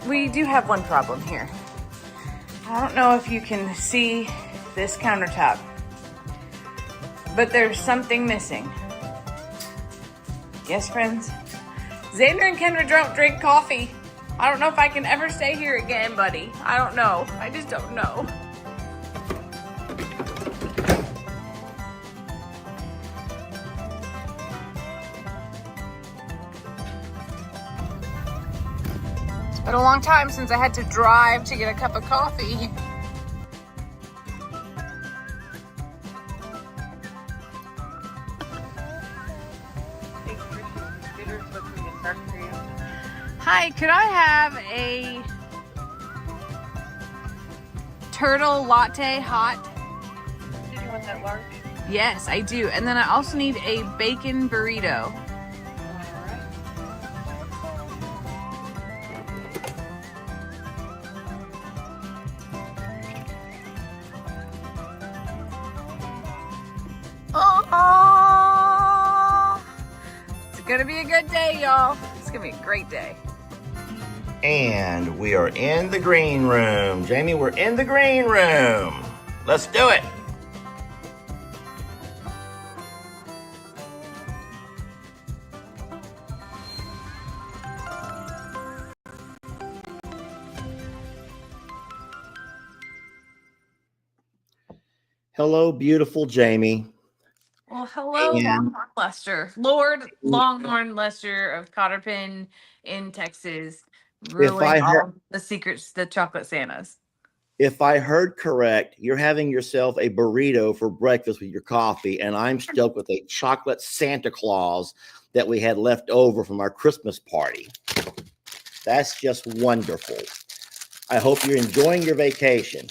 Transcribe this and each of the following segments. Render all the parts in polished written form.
We do have one problem here. I don't know if you can see this countertop, but there's something missing. Yes, friends? Xander and Kendra don't drink coffee. I don't know if I can ever stay here again, buddy. I don't know. I just don't know. It's been a long time since I had to drive to get a cup of coffee. Hi, could I have a turtle latte hot? Did you want that large? Yes, I do. And then I also need a bacon burrito. Oh, it's gonna be a good day, y'all. It's gonna be a great day. And we are in the green room. Jamie, we're in the green room. Let's do it. Hello, beautiful Jamie. Well, hello, Longhorn Lester. Lord Longhorn Lester of Cotterpin in Texas, ruling all the secrets, the chocolate Santas. If I heard correct, you're having yourself a burrito for breakfast with your coffee, and I'm stoked with a chocolate Santa Claus that we had left over from our Christmas party. That's just wonderful. I hope you're enjoying your vacation.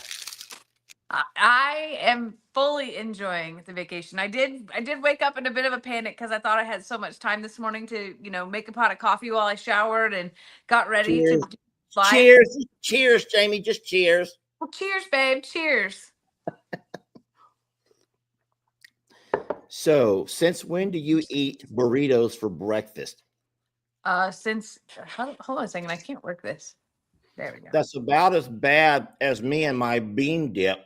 I am fully enjoying the vacation. I did wake up in a bit of a panic because I thought I had so much time this morning to, make a pot of coffee while I showered and got ready to fly. Cheers, Jamie. Just cheers. Well, cheers, babe. Cheers. So, since when do you eat burritos for breakfast? Hold on a second. I can't work this. There we go. That's about as bad as me and my bean dip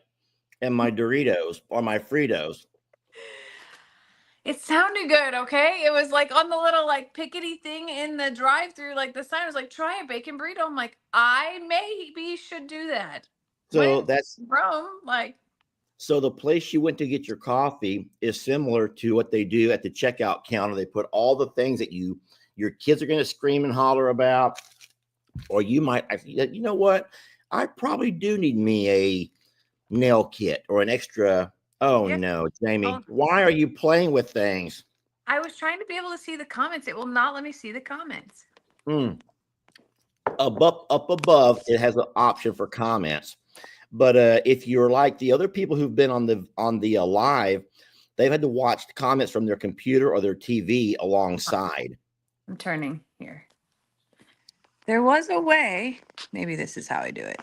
and my Doritos or my Fritos. It sounded good, okay? It was like on the little like pickety thing in the drive-through, like the sign was like, try a bacon burrito. I'm like, I maybe should do that. So that's Rome, like. So the place you went to get your coffee is similar to what they do at the checkout counter. They put all the things that your kids are going to scream and holler about, or you might, you know what? I probably do need me a nail kit or an extra. Oh no, Jamie, why are you playing with things? I was trying to be able to see the comments. It will not let me see the comments. Up above, it has an option for comments. But if you're like the other people who've been on the live, they've had to watch the comments from their computer or their TV alongside. I'm turning here. There was a way. Maybe this is how I do it.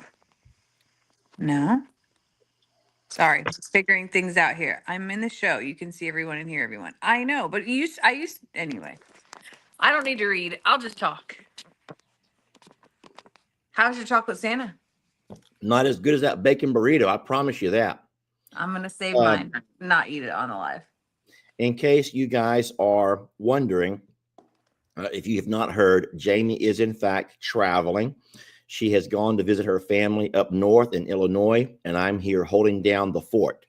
No. Sorry, just figuring things out here. I'm in the show. You can see everyone and hear everyone. I know, but anyway. I don't need to read. I'll just talk. How's your chocolate Santa? Not as good as that bacon burrito. I promise you that. I'm going to save mine, not eat it on the live. In case you guys are wondering, if you have not heard, Jamie is in fact traveling. She has gone to visit her family up north in Illinois, and I'm here holding down the fort.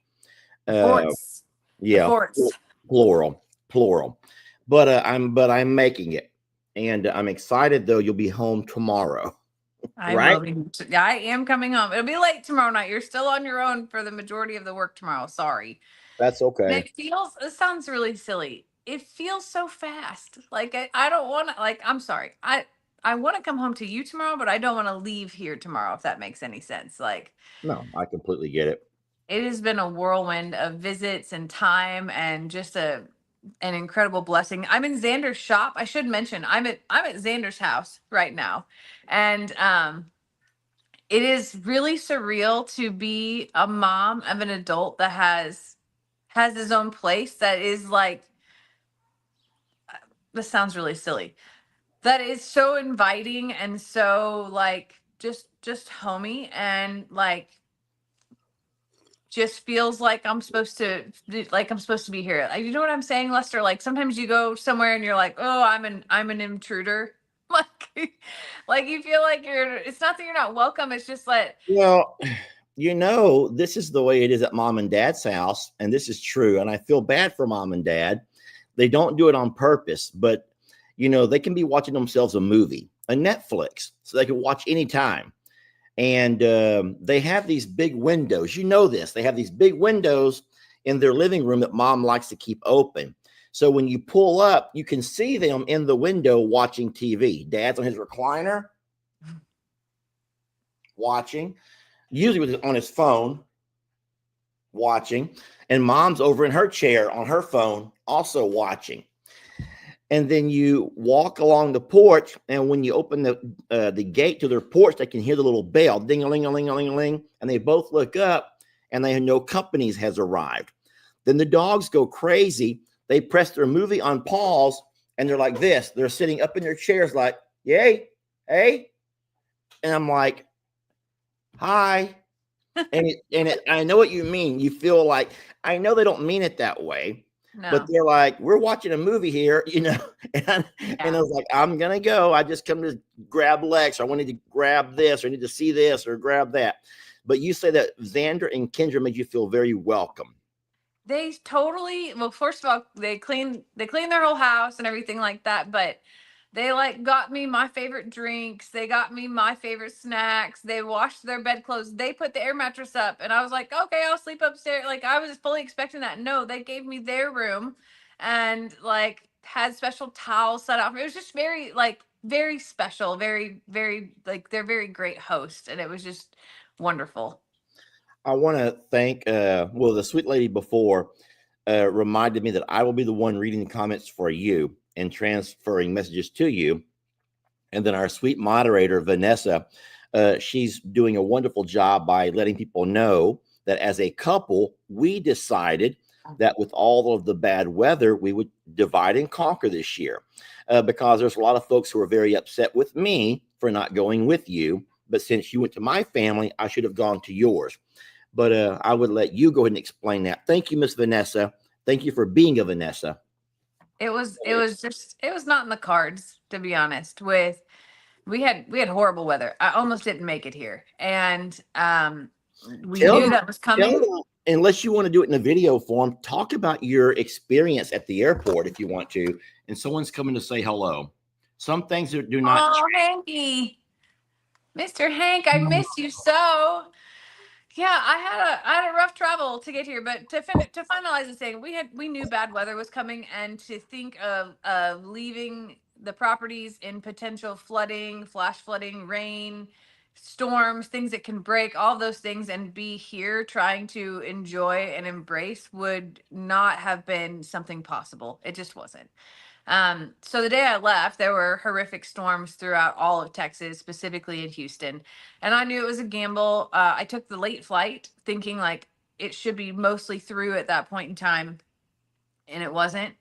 Forts. Yeah, forts. Plural. But I'm making it, and I'm excited though. You'll be home tomorrow. I am coming home. It'll be late tomorrow night. You're still on your own for the majority of the work tomorrow. Sorry. That's okay. It sounds really silly. It feels so fast. Like I don't want to, like, I'm sorry. I want to come home to you tomorrow, but I don't want to leave here tomorrow, if that makes any sense. Like, no, I completely get it. It has been a whirlwind of visits and time and just an incredible blessing. I'm in Xander's shop. I should mention I'm at Xander's house right now. And it is really surreal to be a mom of an adult that has his own place that is like, this sounds really silly. that is so inviting and so like just homey and like just feels like I'm supposed to be here. Like, you know what I'm saying, Lester? Like sometimes you go somewhere and you're like, oh, I'm an intruder. Like like you feel like it's not that you're not welcome, it's just like Well, this is the way it is at mom and dad's house, and this is true. And I feel bad for mom and dad. They don't do it on purpose, but they can be watching themselves a movie, a Netflix, so they can watch anytime. And they have these big windows. This. They have these big windows in their living room that mom likes to keep open. So when you pull up, you can see them in the window watching TV. Dad's on his recliner watching, usually on his phone watching, and mom's over in her chair on her phone also watching. And then you walk along the porch, and when you open the gate to their porch, they can hear the little bell, ding-a-ling-a-ling-a-ling-a-ling, and they both look up, and they know company has arrived. Then the dogs go crazy. They press their movie on pause, and they're like this. They're sitting up in their chairs like, yay, hey. And I'm like, hi. I know what you mean. You feel like, I know they don't mean it that way. no. But they're like, we're watching a movie here, and I was like, I'm gonna go. I just come to grab Lex. I wanted to grab this, or I need to see this, or grab that. But you say that Xander and Kendra made you feel very welcome. They totally, well, first of all, they clean their whole house and everything like that, but they like got me my favorite drinks. They got me my favorite snacks. They washed their bedclothes. They put the air mattress up, and I was like, okay, I'll sleep upstairs. Like I was fully expecting that. No, they gave me their room and like had special towels set out. It was just very like very special, very, very like they're very great hosts, and it was just wonderful. I want to thank, the sweet lady before reminded me that I will be the one reading the comments for you and transferring messages to you. And then our sweet moderator, Vanessa, she's doing a wonderful job by letting people know that as a couple, we decided that with all of the bad weather, we would divide and conquer this year because there's a lot of folks who are very upset with me for not going with you. But since you went to my family, I should have gone to yours. But I would let you go ahead and explain that. Thank you, Miss Vanessa. Thank you for being a Vanessa. It was not in the cards, to be honest. We had horrible weather. I almost didn't make it here. And we knew that was coming. Unless you want to do it in a video form, talk about your experience at the airport if you want to. And someone's coming to say hello. Some things that do not. Oh, Hanky. Mr. Hank, I miss you so. Yeah, I had a rough travel to get here, but to finalize the thing, we knew bad weather was coming, and to think of leaving the properties in potential flooding, flash flooding, rain, storms, things that can break, all those things, and be here trying to enjoy and embrace would not have been something possible. It just wasn't. So the day I left, there were horrific storms throughout all of Texas, specifically in Houston. And I knew it was a gamble. I took the late flight thinking like it should be mostly through at that point in time. And it wasn't.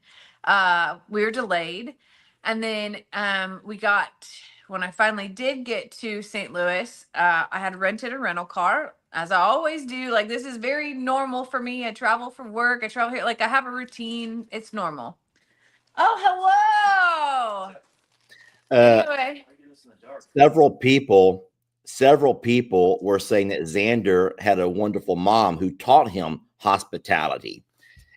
We were delayed. And then when I finally did get to St. Louis, I had rented a rental car, as I always do. Like, this is very normal for me. I travel for work. I travel here. Like, I have a routine. It's normal. Oh, hello. Anyway. Several people were saying that Xander had a wonderful mom who taught him hospitality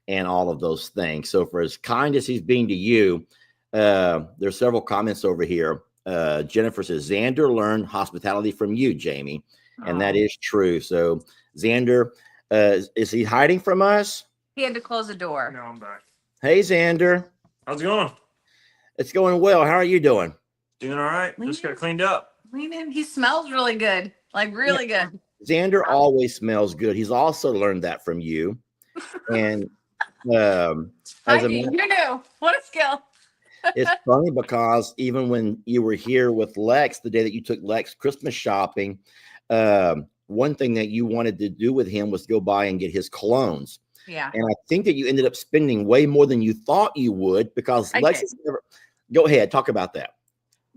and all of those things. So for as kind as he's being to you, there's several comments over here. Jennifer says, Xander learned hospitality from you, Jamie. And that is true. So Xander, is he hiding from us? He had to close the door. No, I'm back. Hey, Xander. How's it going? It's going well. How are you doing? Doing all right. Just got cleaned up. He smells really good. Like really good. Xander always smells good. He's also learned that from you. And you knew. What a skill. It's funny because even when you were here with Lex, the day that you took Lex Christmas shopping, one thing that you wanted to do with him was go by and get his colognes. Yeah. And I think that you ended up spending way more than you thought you would because Lex has never. Go ahead, talk about that.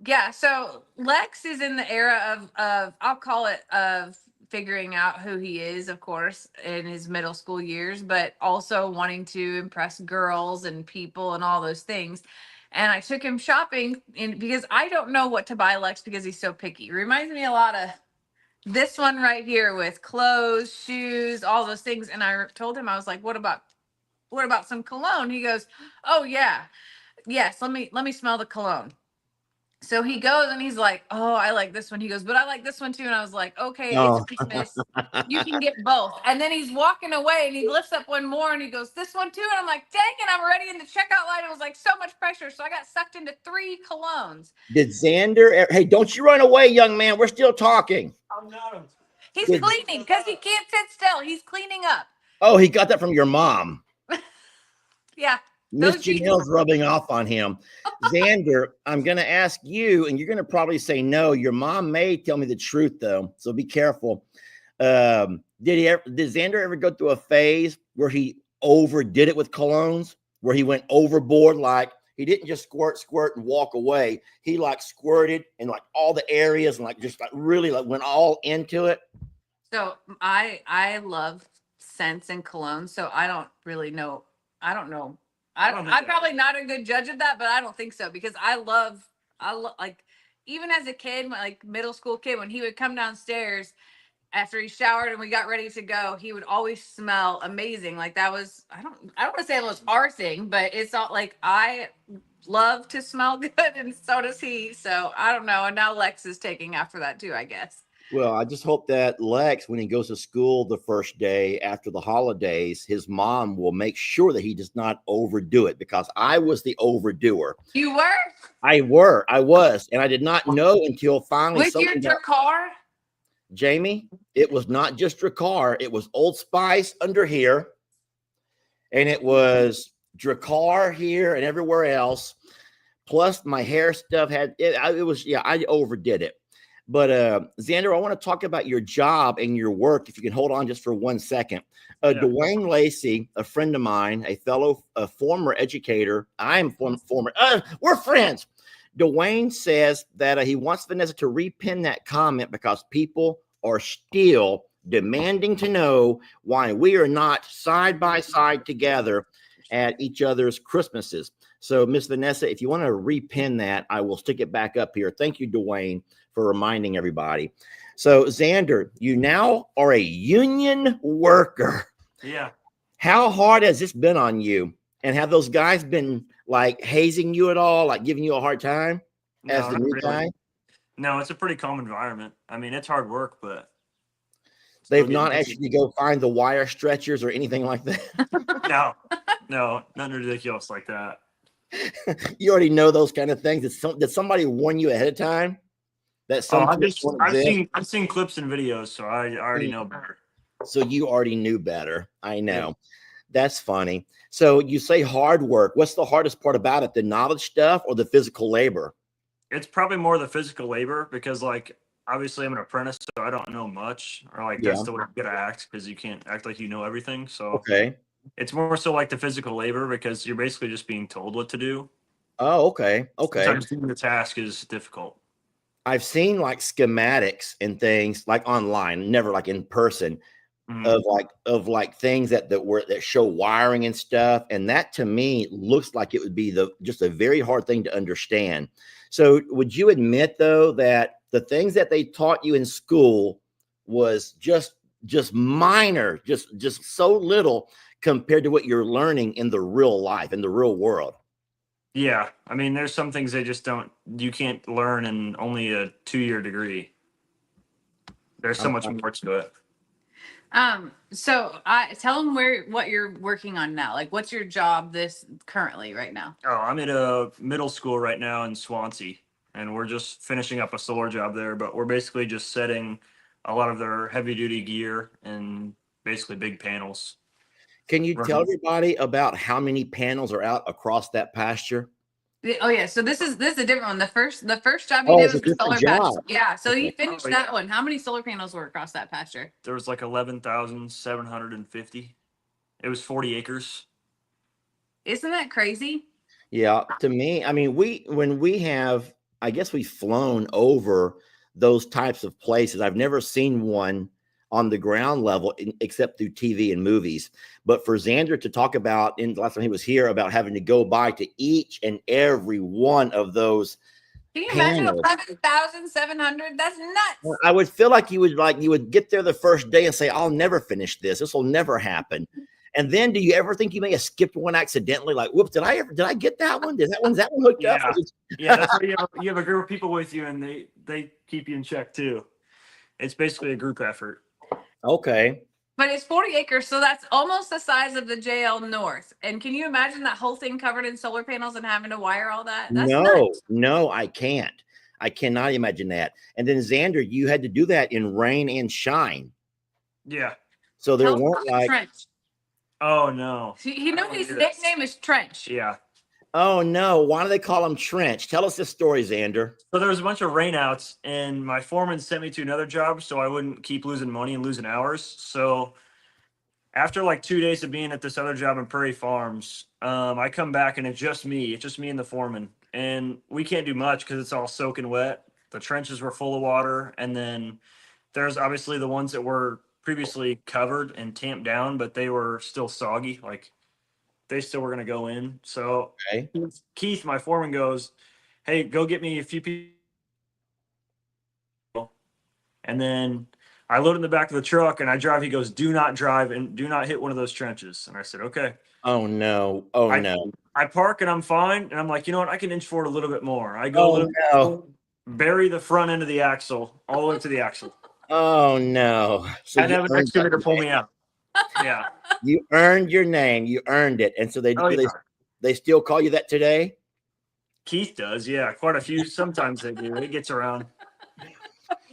Yeah, so Lex is in the era of I'll call it of figuring out who he is, of course, in his middle school years, but also wanting to impress girls and people and all those things. And I took him shopping because I don't know what to buy Lex because he's so picky. Reminds me a lot of this one right here with clothes, shoes, all those things. And I told him, I was like, what about some cologne? He goes, "Oh yeah. Yes, let me smell the cologne." So he goes and he's like, "Oh, I like this one." He goes, "But I like this one too." And I was like, "Okay, it's Oh, Christmas. You can get both." And then he's walking away and he lifts up one more and he goes, "This one too." And I'm like, "Dang it, I'm already in the checkout line." It was like so much pressure. So I got sucked into 3 colognes. did Xander? Hey, don't you run away, young man. We're still talking. I'm not. He's Did, cleaning because he can't sit still. He's cleaning up. oh, he got that from your mom. Yeah. Miss Those jeans. Janelle's rubbing off on him. Xander, I'm going to ask you, and you're going to probably say no. Your mom may tell me the truth, though, so be careful. Did Xander ever go through a phase where he overdid it with colognes, where he went overboard? Like he didn't just squirt, and walk away. He like squirted in like all the areas and like just like really like went all into it. So I love scents and cologne, so I don't really know. I don't know. I'm probably not a good judge of that, but I don't think so because I love like even as a kid, like middle school kid, when he would come downstairs after he showered and we got ready to go, he would always smell amazing. Like that was I don't want to say it was our thing, but it's all like I love to smell good and so does he. So I don't know. And now Lex is taking after that too, I guess. Well, I just hope that Lex, when he goes to school the first day after the holidays, his mom will make sure that he does not overdo it because I was the overdoer. You were? I was, and I did not know until finally With your car? Jamie, it was not just Dracar, it was Old Spice under here, and it was Dracar here and everywhere else. Plus, my hair stuff I overdid it. But Xander, I want to talk about your job and your work. If you can hold on just for 1 second. Dwayne Lacey, a friend of mine, a former educator. I'm former. We're friends. Dwayne says that he wants Vanessa to repin that comment because people are still demanding to know why we are not side by side together at each other's Christmases. So, Miss Vanessa, if you want to repin that, I will stick it back up here. Thank you, Dwayne, for reminding everybody. So, Xander, you now are a union worker. Yeah. How hard has this been on you? And have those guys been like hazing you at all, like giving you a hard time as the new guy? No, it's a pretty calm environment. I mean, it's hard work, but they've not asked you to go find the wire stretchers or anything like that. No, nothing ridiculous like that. You already know those kind of things. Did somebody warn you ahead of time? That I've seen clips and videos, so I already know better. So you already knew better. I know. Yeah. That's funny. So you say hard work. What's the hardest part about it? The knowledge stuff or the physical labor? It's probably more the physical labor because, like, obviously I'm an apprentice, so I don't know much. Or like that's the way you gotta act because you can't act like you know everything. So okay. It's more so like the physical labor because you're basically just being told what to do. Oh, okay. Sometimes doing the task is difficult. I've seen like schematics and things like online, never like in person, of things that show wiring and stuff. And that to me looks like it would be just a very hard thing to understand. So would you admit though that the things that they taught you in school was just minor, just so little compared to what you're learning in the real life, in the real world? Yeah. I mean, there's some things you can't learn in only a 2-year degree. There's so much more to it. So tell them what you're working on now. Like, what's your job currently right now? Oh, I'm at a middle school right now in Swansea, and we're just finishing up a solar job there, but we're basically just setting a lot of their heavy duty gear and basically big panels. Can you tell everybody about how many panels are out across that pasture? Oh yeah, so this is a different one. The first job you did was the solar pasture. Yeah, so you finished that one. How many solar panels were across that pasture? There was like 11,750. It was 40 acres. Isn't that crazy? Yeah, to me, I mean, when we have I guess we've flown over those types of places. I've never seen one on the ground level except through TV and movies. But for Xander to talk about in the last time he was here about having to go by to each and every one of those Can you imagine panels, 11,700? That's nuts. I would feel like you would get there the first day and say, I'll never finish this. This will never happen. And then do you ever think you may have skipped one accidentally? Like, whoops, did I get that one? Did that one hooked up? Yeah, that's why you have a group of people with you and they keep you in check too. It's basically a group effort. Okay. But it's 40 acres, so that's almost the size of the JL North. And can you imagine that whole thing covered in solar panels and having to wire all that? That's nuts. No, I can't. I cannot imagine that. And then Xander, you had to do that in rain and shine. Yeah. So there Tell us weren't about like, Trench. Oh no. You know his nickname is Trench. Yeah. oh no, why do they call him Trench? Tell us this story, Xander. So there was a bunch of rainouts, and my foreman sent me to another job so I wouldn't keep losing money and losing hours. So after like 2 days of being at this other job in Prairie Farms, I come back and it's just me and the foreman, and we can't do much because it's all soaking wet. The trenches were full of water, and then there's obviously the ones that were previously covered and tamped down, but they were still soggy. Like they still were going to go in. So Okay. Keith, my foreman, goes, "Hey, go get me a few people." And then I load in the back of the truck and I drive. He goes, "Do not drive and do not hit one of those trenches." And I said, "Okay." Oh no. Oh no. I park and I'm fine. And I'm like, you know what? I can inch forward a little bit more. I go a little no. bury the front end of the axle all the way to the axle. Oh no. So I'd have an excavator pull me out. Yeah. You earned your name. You earned it. And so they still call you that today? Keith does, yeah. Quite a few. Sometimes they do. It gets around.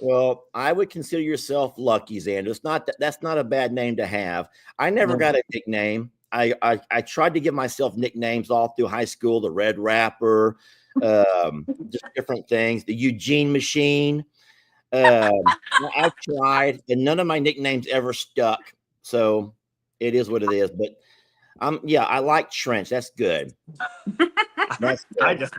Well, I would consider yourself lucky, Xander. It's not that's not a bad name to have. I never got a nickname. I tried to give myself nicknames all through high school, the Red Rapper, just different things, the Eugene Machine. I've tried, and none of my nicknames ever stuck. So it is what it is. But I like Trench. That's good. That's good. I did.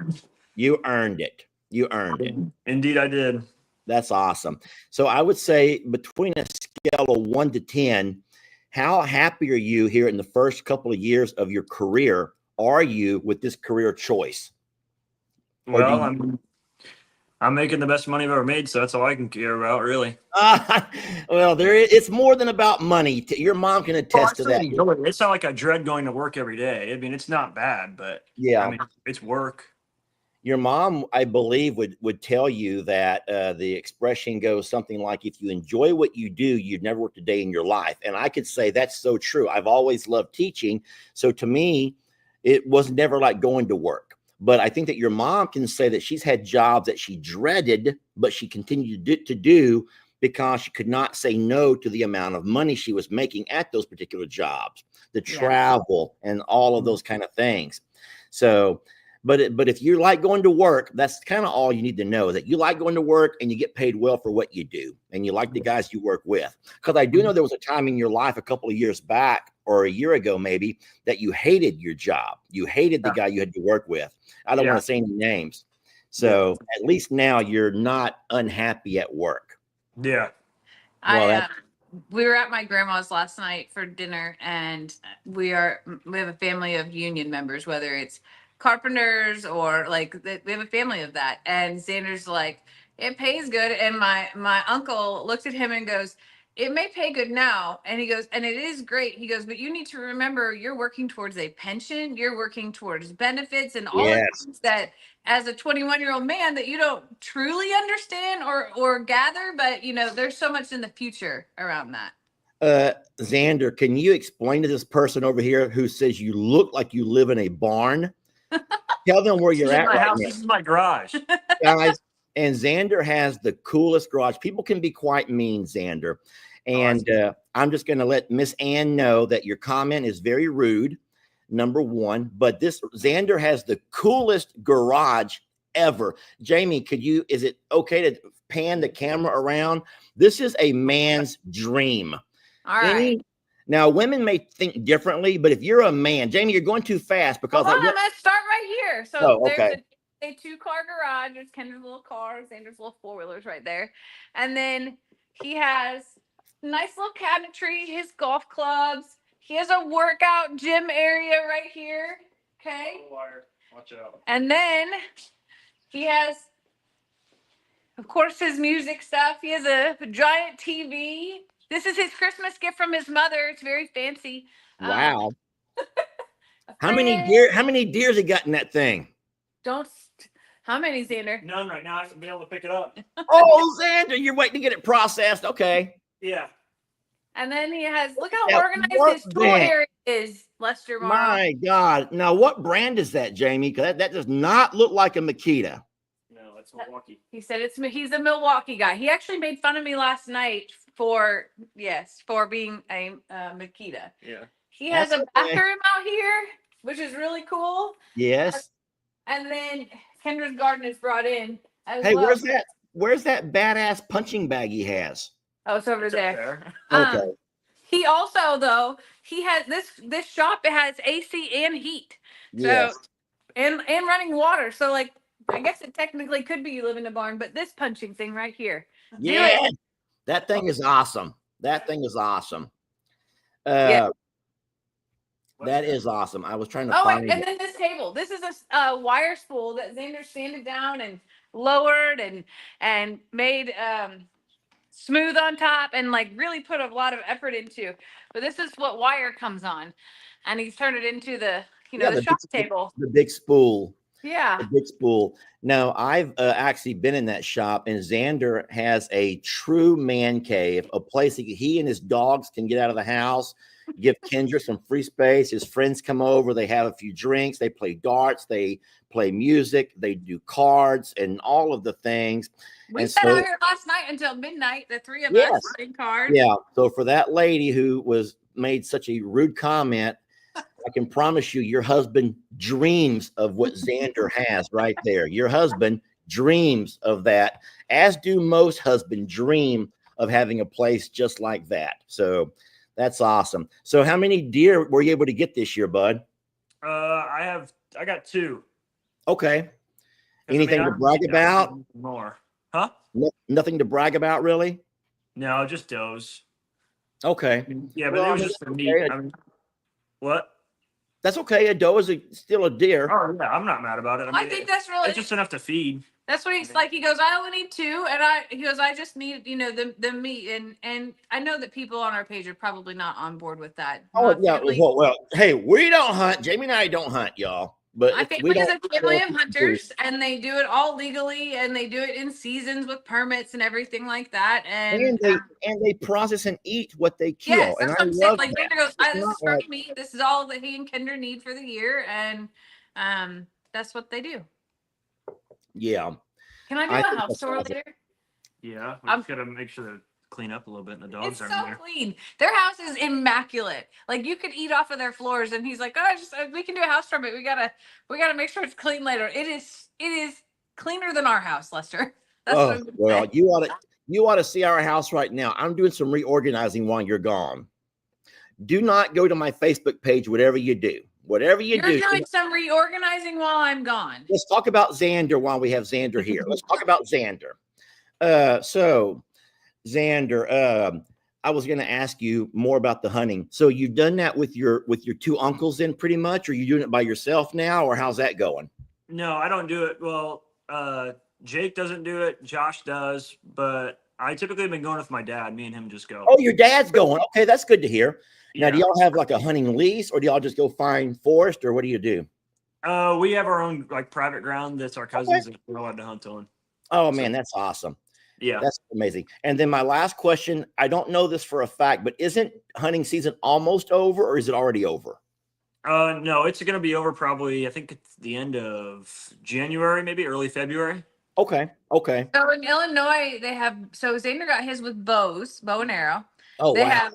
You earned it. You earned it. Indeed, I did. That's awesome. So I would say between a scale of 1 to 10, how happy are you here in the first couple of years of your career? Are you with this career choice? Well, I'm making the best money I've ever made, so that's all I can care about, really. Well, it's more than about money. Your mom can attest to that. It's not like I dread going to work every day. I mean, it's not bad, but yeah, I mean, it's work. Your mom, I believe, would tell you that the expression goes something like, if you enjoy what you do, you've never worked a day in your life. And I could say that's so true. I've always loved teaching. So to me, it was never like going to work. But I think that your mom can say that she's had jobs that she dreaded, but she continued to do because she could not say no to the amount of money she was making at those particular jobs, the travel and all of those kind of things. So, but if you like going to work, that's kind of all you need to know, that you like going to work and you get paid well for what you do. And you like the guys you work with. Because I do know there was a time in your life a couple of years back or a year ago, maybe, that you hated your job. You hated the guy you had to work with. I don't want to say any names. So at least now you're not unhappy at work. Yeah. Well, we were at my grandma's last night for dinner, and we have a family of union members, whether it's carpenters or we have a family of that. And Xander's like, it pays good. And my uncle looked at him and goes, it may pay good now. And he goes, and it is great. He goes, but you need to remember, you're working towards a pension. You're working towards benefits and all the things that, as a 21-year-old man, that you don't truly understand or gather. But, there's so much in the future around that. Xander, can you explain to this person over here who says you look like you live in a barn? Tell them where you're at right now. This is my garage. Guys, and Xander has the coolest garage. People can be quite mean, Xander. And I'm just going to let Miss Ann know that your comment is very rude, number one. But Xander has the coolest garage ever. Jamie, is it okay to pan the camera around? This is a man's dream. All right. Now, women may think differently, but if you're a man, Jamie, you're going too fast because I'm going to start right here. So okay. a 2-car garage. There's Kendra's little car, Xander's little 4-wheelers right there. And then he has nice little cabinetry, his golf clubs. He has a workout gym area right here. Okay. Wire. Watch out. And then he has, of course, his music stuff. He has a giant TV. This is his Christmas gift from his mother. It's very fancy. Wow. How fridge. many deers he got in that thing? Don't. How many, Xander? None right now. I haven't been able to pick it up. Oh, Xander, you're waiting to get it processed. Okay. Yeah. And then he has, look how Now, organized his tool area is, Lester Morrow. My God. Now, what brand is that, Jamie? Because that does not look like a Makita. No, that's Milwaukee. He said he's a Milwaukee guy. He actually made fun of me last night for being a Makita. Yeah. He has That's a bathroom out here, which is really cool. Yes. And then Kendra's garden is brought in as Hey, well. where's that badass punching bag he has? Oh, it's over It's up there. there. Okay. He also, though, he has this shop. It has AC and heat. Yes. So and running water. So like, I guess it technically could be you live in a barn, but this punching thing right here. Yeah. That thing is awesome. That thing is awesome. Yeah. That is awesome. I was trying to Oh, find wait, and then this table. This is a wire spool that Xander sanded down and lowered and made smooth on top and like really put a lot of effort into. But this is what wire comes on, and he's turned it into the the shop table. the big spool. Yeah. The big spool. Now, I've actually been in that shop, and Xander has a true man cave, a place that he and his dogs can get out of the house, give Kendra some free space. His friends come over, they have a few drinks, they play darts, they play music, they do cards, and all of the things. We And sat so- out here last night until midnight, the three of Yes. us playing cards. Yeah. So for that lady who made such a rude comment, I can promise you, your husband dreams of what Xander has right there. Your husband dreams of that, as do most husbands dream of having a place just like that. So that's awesome. So how many deer were you able to get this year, bud? I got 2. Okay. 'Cause, Anything to brag about? More. Huh? Nothing to brag about, really? No, just does. Okay. Yeah, but Well, it was I mean, just for me. okay. I mean, what? That's okay. A doe is still a deer. Oh yeah, I'm not mad about it. I think that's really it's just enough to feed. that's what he's like. He goes, I only need 2, and he goes, I just need the meat, and I know that people on our page are probably not on board with that. Oh, My yeah. family- Well, hey, we don't hunt. Jamie and I don't hunt, y'all. But My we family is don't a family of hunters, and they do it all legally, and they do it in seasons with permits and everything like that. And they process and eat what they kill. yes, And that's I what I'm saying. love Like that. Xander goes, It's this not is for like- me. This is all that he and Kendra need for the year, and that's what they do. Yeah. Can I do I a think house that's tour awesome. later? Yeah, we I'm- just gotta make sure to clean up a little bit, and the dogs It's aren't so there. clean. Their house is immaculate. Like you could eat off of their floors, and he's like, "Oh, we can do a house tour, but we gotta make sure it's clean later." It is cleaner than our house, Lester. That's what I'm gonna Well, say. you ought to see our house right now. I'm doing some reorganizing while you're gone. Do not go to my Facebook page, whatever you do. Whatever you You're do. doing some reorganizing while I'm gone. Let's talk about Xander while we have Xander here. Let's talk about Xander. So Xander, I was going to ask you more about the hunting. So you've done that with your 2 uncles then pretty much, or are you doing it by yourself now, or how's that going? No, I don't do it. Well, Jake doesn't do it. Josh does, but I typically have been going with my dad. Me and him just go. Oh, your dad's going. Okay, that's good to hear. Now, Yeah. do y'all have like a hunting lease, or do y'all just go find forest, or what do you do? We have our own like private ground that's our cousins and we're allowed to hunt on. Oh man, that's awesome. Yeah. That's amazing. And then my last question, I don't know this for a fact, but isn't hunting season almost over, or is it already over? No, it's gonna be over probably. I think it's the end of January, maybe early February. Okay. So in Illinois, they have Xander got his with bow and arrow. Oh, They wow.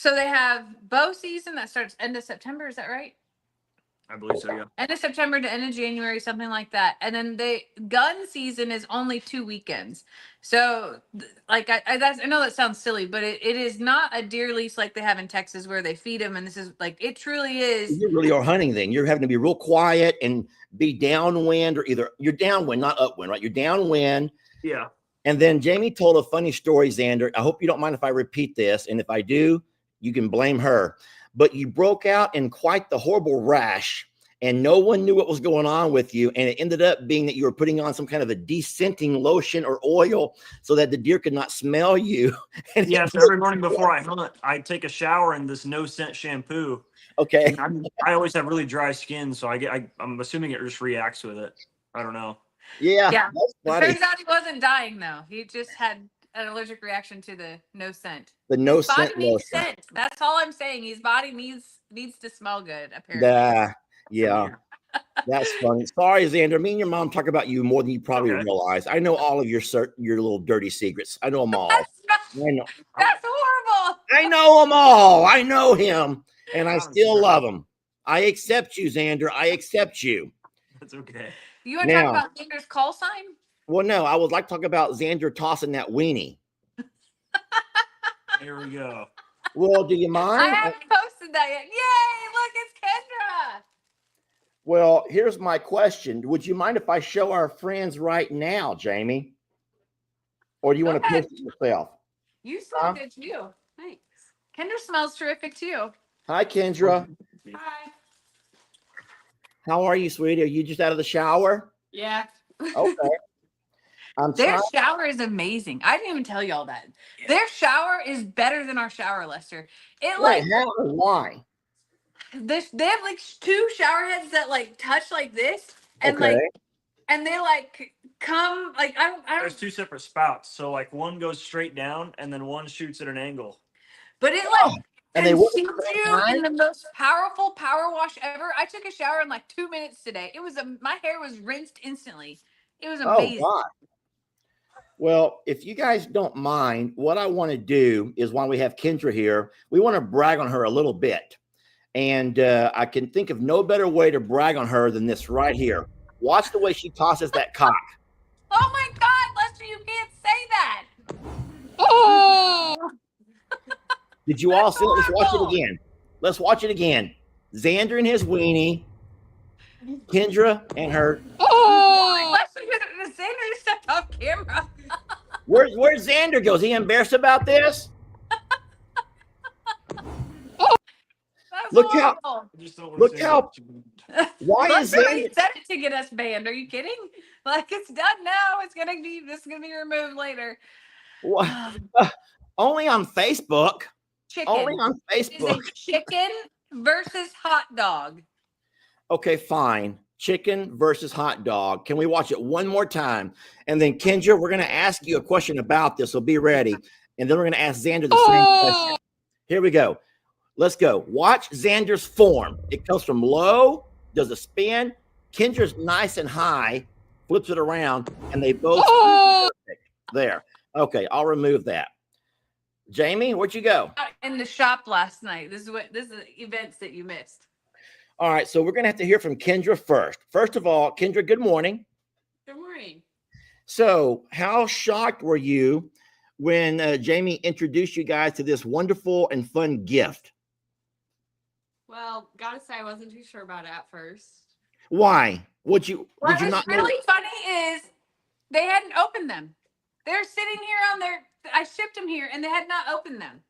have bow season that starts end of September. Is that right? I believe so. Yeah. End of September to end of January, something like that. And then gun season is only 2 weekends. So like I know that sounds silly, but it is not a deer lease like they have in Texas where they feed them. And this is like, it truly is. You really are hunting then. You're having to be real quiet and be downwind, or either you're downwind, not upwind, right? You're downwind. Yeah. And then Jamie told a funny story, Xander. I hope you don't mind if I repeat this. And if I do, you can blame her. But you broke out in quite the horrible rash, and no one knew what was going on with you. And it ended up being that you were putting on some kind of a descenting lotion or oil so that the deer could not smell you. And Yeah. So every morning before I hunt, I take a shower in this no scent shampoo. okay. I always have really dry skin, so I'm assuming it just reacts with it. I don't know. Yeah. Yeah. That's It funny. turns out he wasn't dying though. He just had an allergic reaction to the no scent. The no His body scent needs lotion. scent. That's all I'm saying. His body needs to smell good, apparently. Yeah. That's funny. Sorry, Xander. Me and your mom talk about you more than you probably Okay. realize. I know all of your little dirty secrets. I know them all. That's horrible. I know them all. I know him, and I I'm still sorry. love him. I accept you, Xander. I accept you. That's okay. You want to Now- talk about Xander's call sign? Well, no, I would like to talk about Xander tossing that weenie. Here we go. Well, do you I mind? haven't posted that yet. Yay! Look, it's Kendra. Well, here's my question. Would you mind if I show our friends right now, Jamie? Or do you Go want to ahead. post it yourself? You smell good too. Thanks. Kendra smells terrific too. Hi, Kendra. Hi. How are you, sweetie? Are you just out of the shower? Yeah. Okay. I'm Their trying. shower is amazing. I didn't even tell y'all that. Their shower is better than our shower, Lester. It Wait, like how and why? they have like 2 shower heads that like touch like this, and Okay. like and they like come like I don't There's 2 separate spouts, so like one goes straight down, and then one shoots at an angle. but it like And they work consumes at the same you time? in the most powerful power wash ever. I took a shower in like 2 minutes today. It was my hair was rinsed instantly. It was Oh, amazing. God. Well, if you guys don't mind, what I want to do is while we have Kendra here, we want to brag on her a little bit. And I can think of no better way to brag on her than this right here. Watch the way she tosses that cock. Oh my God, Lester, you can't say that. Did you all see it? Let's watch it horrible. again. Let's watch it again. Xander and his weenie. Kendra and her. Lester, the Xander just stepped off camera. Where's Xander go? Is he embarrassed about this? That's Look how- horrible. I just don't want Look to say how- that. Why is Lester, he Xander? said it to get us banned. Are you kidding? Like it's done now. This is gonna be removed later. Why- Only on Facebook. Chicken. Only on Is Facebook. it chicken versus hot dog? Okay, fine. Chicken versus hot dog. Can we watch it one more time? And then Kendra, we're going to ask you a question about this, so be ready. And then we're going to ask Xander the same question. Here we go. Let's go. Watch Xander's form. It comes from low, does a spin. Kendra's nice and high, flips it around, and they both perfect. There. Okay, I'll remove that. Jamie, where'd you go? In the shop last night. This is events that you missed. All right, so we're going to have to hear from Kendra first. First of all, Kendra, good morning. Good morning. So, how shocked were you when Jamie introduced you guys to this wonderful and fun gift? Well, gotta say I wasn't too sure about it at first. Why? Did you What's not know? really funny is they hadn't opened them. They're sitting here on their. I shipped them here, and they had not opened them.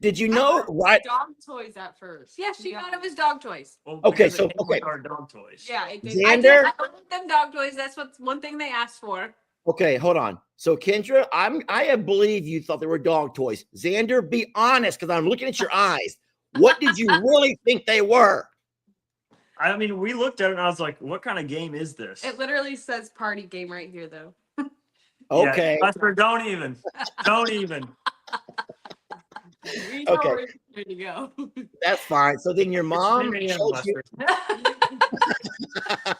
Did you know? Right. Dog toys at first. Yeah, she thought it was dog toys. Well, Okay, because it so- came with okay. our dog toys. Yeah, it did. Xander? I ordered them dog toys. That's what's one thing they asked for. Okay, hold on. So, Kendra, I believe you thought they were dog toys. Xander, be honest, because I'm looking at your eyes. What did you really think they were? I mean, we looked at it and I was like, what kind of game is this? It literally says party game right here, though. Yeah, Okay. Lester, don't even. Don't even. We know Okay. where it's going to go. That's fine. So then your mom It's 10 a.m., showed you. Lester.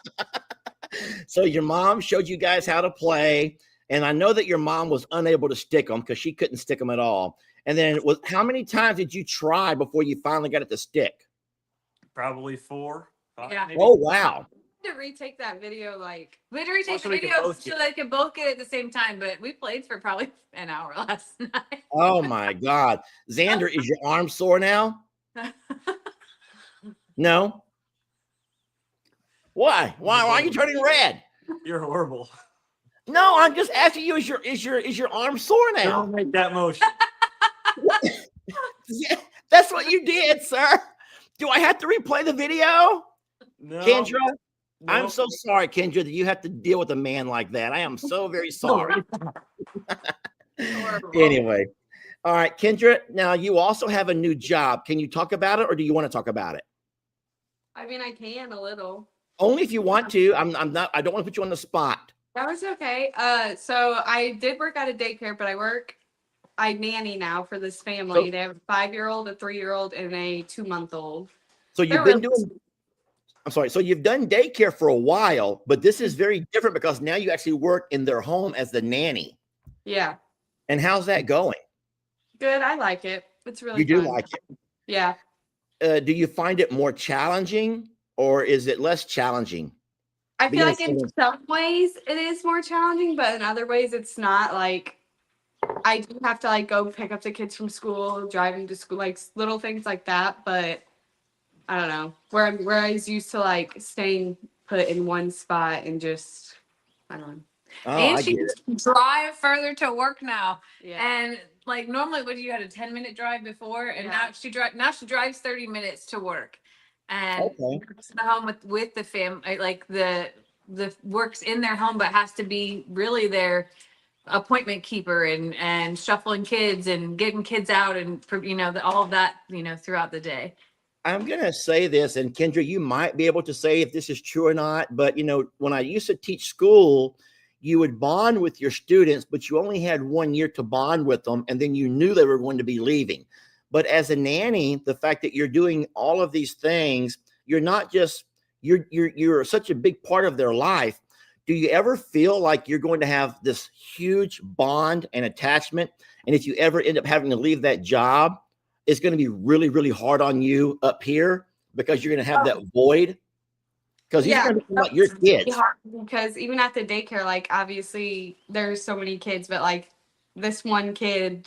So your mom showed you guys how to play, and I know that your mom was unable to stick them because she couldn't stick them at all. And then, how many times did you try before you finally got it to stick? probably 4, 5, Yeah. maybe. Oh, wow. To retake that video, like, We had to retake So the we could video both so get- they could both get it at the same time, but we played for probably an hour last night. Oh, my God. Xander, is your arm sore now? No? Why? Why are you turning red? You're horrible. No, I'm just asking you, is your arm sore now? Don't make that motion. Yeah, that's what you did, sir. Do I have to replay the video? No. Kendra, no. I'm so sorry, Kendra, that you have to deal with a man like that. I am so very sorry. horrible. Anyway, all right, Kendra, now you also have a new job. Can you talk about it or do you want to talk about it? I mean, I can a little. Only if you want to. I don't want to put you on the spot. That was okay. So I did work at a daycare, but I nanny now for this family. So- They have a 5-year-old, a 3-year-old, and a 2-month-old. So you've They're been really- doing, I'm sorry. So you've done daycare for a while, but this is very different because now you actually work in their home as the nanny. Yeah, And how's that going? good. I like it. It's really You do fun. like it. Yeah. Do you find it more challenging or is it less challenging? I Being feel a like in single- some ways it is more challenging, but in other ways it's not. Like I do have to like go pick up the kids from school, drive them to school, like little things like that. But I don't know. Where I was used to like staying put in one spot and just I don't know. Oh, And I she get it. drive further to work now. Yeah. And like normally what you had a 10-minute drive before and Yeah. now she drives 30 minutes to work. And Okay. goes to the home with the family, like the works in their home, but has to be really their appointment keeper and shuffling kids and getting kids out and all of that throughout the day. I'm going to say this, and Kendra, you might be able to say if this is true or not, but when I used to teach school, you would bond with your students, but you only had 1 year to bond with them, and then you knew they were going to be leaving. But as a nanny, the fact that you're doing all of these things, you're not just, you're such a big part of their life. Do you ever feel like you're going to have this huge bond and attachment? And if you ever end up having to leave that job, it's going to be really, really hard on you up here because you're going to have that void. Because these are going to be like your kids. Because even at the daycare, like obviously there's so many kids, but like this one kid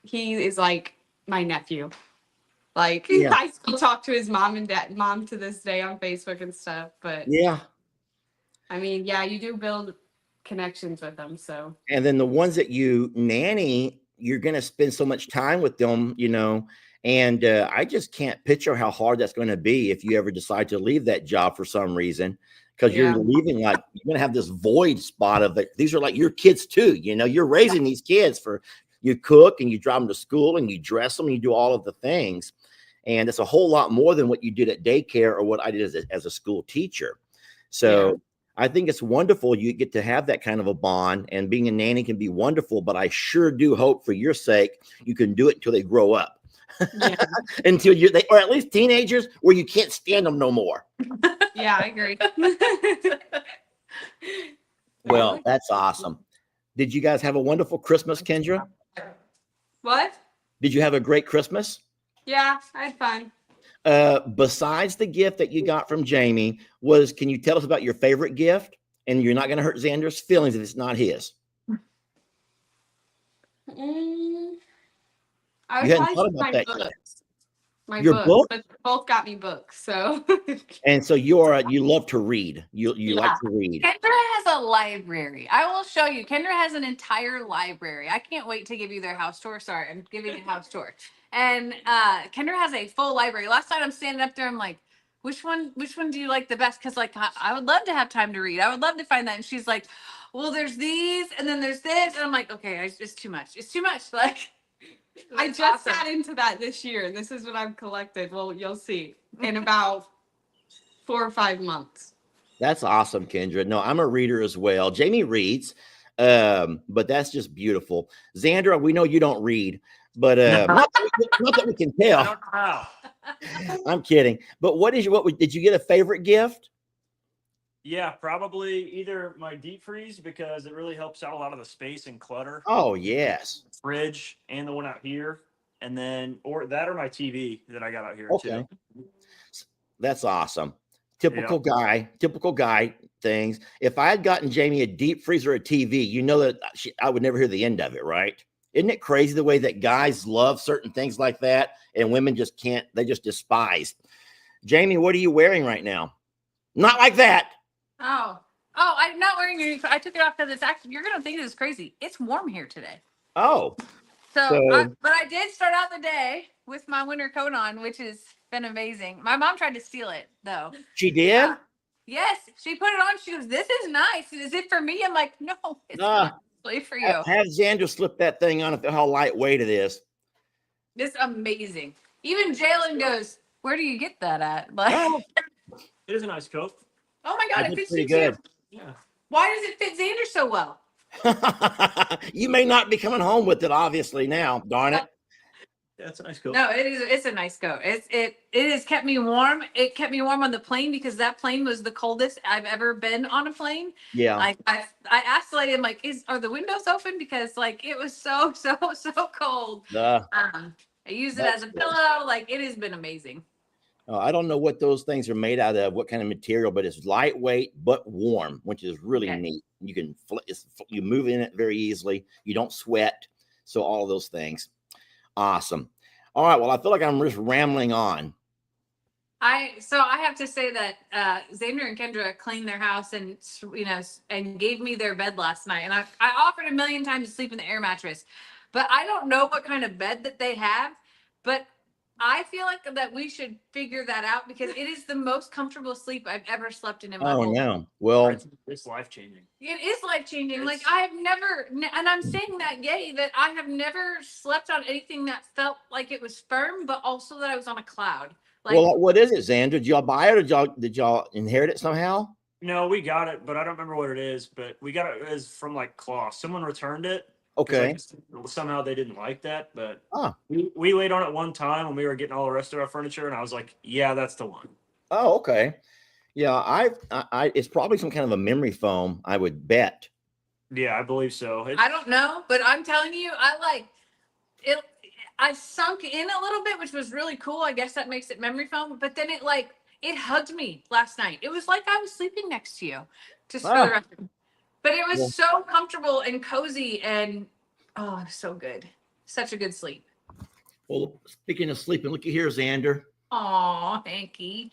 he is like my nephew. Like Yeah. I still talk to his mom to this day on Facebook and stuff. But Yeah. I mean, yeah, you do build connections with them. So And then the ones that you nanny, you're going to spend so much time with them, and I just can't picture how hard that's going to be if you ever decide to leave that job for some reason, because Yeah. you're leaving like you're going to have this void spot of it. These are like your kids too. You're raising these kids you cook and you drive them to school and you dress them and you do all of the things. And it's a whole lot more than what you did at daycare or what I did as a school teacher. So Yeah. I think it's wonderful you get to have that kind of a bond, and being a nanny can be wonderful, but I sure do hope for your sake you can do it until they grow up. yeah, Until or at least teenagers where you can't stand them no more. yeah, I agree. Well, that's awesome. Did you guys have a wonderful Christmas, Kendra? What? Did you have a great Christmas? Yeah, I had fun. Besides the gift that you got from Jamie, can you tell us about your favorite gift? And you're not going to hurt Xander's feelings if it's not his. I You would hadn't probably thought say about my that yet. books. My Your books, book? but they both got me books. So And so you love to read. You like to read. Kendra has a library. I will show you. Kendra has an entire library. I can't wait to give you their house tour. Sorry, I'm giving a house tour. And Kendra has a full library. Last night I'm standing up there. I'm like, which one do you like the best? Because like I would love to have time to read. I would love to find that. And she's like, well, there's these, and then there's this, and I'm like, okay, it's too much. It's too much. Like, I that's just awesome. got into that this year. This is what I've collected. Well, you'll see in about 4 or 5 months. That's awesome, Kendra. No, I'm a reader as well. Jamie reads, but that's just beautiful. Xander, we know you don't read, but not that we can I tell. don't know how. I'm kidding. But did you get a favorite gift? Yeah, probably either my deep freeze because it really helps out a lot of the space and clutter. Oh, yes. Fridge and the one out here. and then or my TV that I got out here Okay. too. That's awesome. Typical guy things. If I had gotten Jamie a deep freezer, a TV, you know that I would never hear the end of it, right? Isn't it crazy the way that guys love certain things like that and women just can't, they just despise. Jamie, what are you wearing right now? Not like that. Oh, I'm not wearing any. I took it off because it's actually, you're going to think this is crazy. It's warm here today. Oh, But I did start out the day with my winter coat on, which has been amazing. My mom tried to steal it though. she did? Yeah. Yes, she put it on. She goes, "This is nice. Is it for me?" I'm like, "No, it's not really for you." Have Xander slip that thing on how lightweight it is. It's amazing. Even Jalen goes, "Where do you get that at?" Like, It is a nice coat. oh my God, it fits pretty you good. too. Yeah. Why does it fit Xander so well? You may not be coming home with it, obviously, now. Darn it. Yeah, it's a nice coat. No, it is. It's a nice coat. It has kept me warm. It kept me warm on the plane because that plane was the coldest I've ever been on a plane. Yeah. Like I asked the lady, I'm like, are the windows open? Because like it was so cold. I used it as a pillow. Like it has been amazing. I don't know what those things are made out of, what kind of material, but it's lightweight but warm, which is really neat. You can you move in it very easily. You don't sweat. So all of those things. Awesome. All right. Well, I feel like I'm just rambling on. I have to say that Xander and Kendra cleaned their house and and gave me their bed last night. And I offered a million times to sleep in the air mattress, but I don't know what kind of bed that they have. But I feel like that we should figure that out because it is the most comfortable sleep I've ever slept in my whole life. No. Well, it's life changing. It is life changing. Like I have never, and I'm saying that that I have never slept on anything that felt like it was firm, but also that I was on a cloud. Like, well, what is it, Xander? Did y'all buy it or did y'all inherit it somehow? No, we got it, but I don't remember what it is. But we got it as from like cloth. Someone returned it. Okay. Somehow they didn't like that, but we laid on it one time when we were getting all the rest of our furniture, and I was like, "Yeah, that's the one." Oh, okay. Yeah, I it's probably some kind of a memory foam, I would bet. Yeah, I believe so. I don't know, but I'm telling you, I like it. I sunk in a little bit, which was really cool. I guess that makes it memory foam. But then it hugged me last night. It was like I was sleeping next to you, just for the record. But it was so comfortable and cozy and so good. Such a good sleep. Well, speaking of sleeping, look at here, Xander. Aw, Hanky.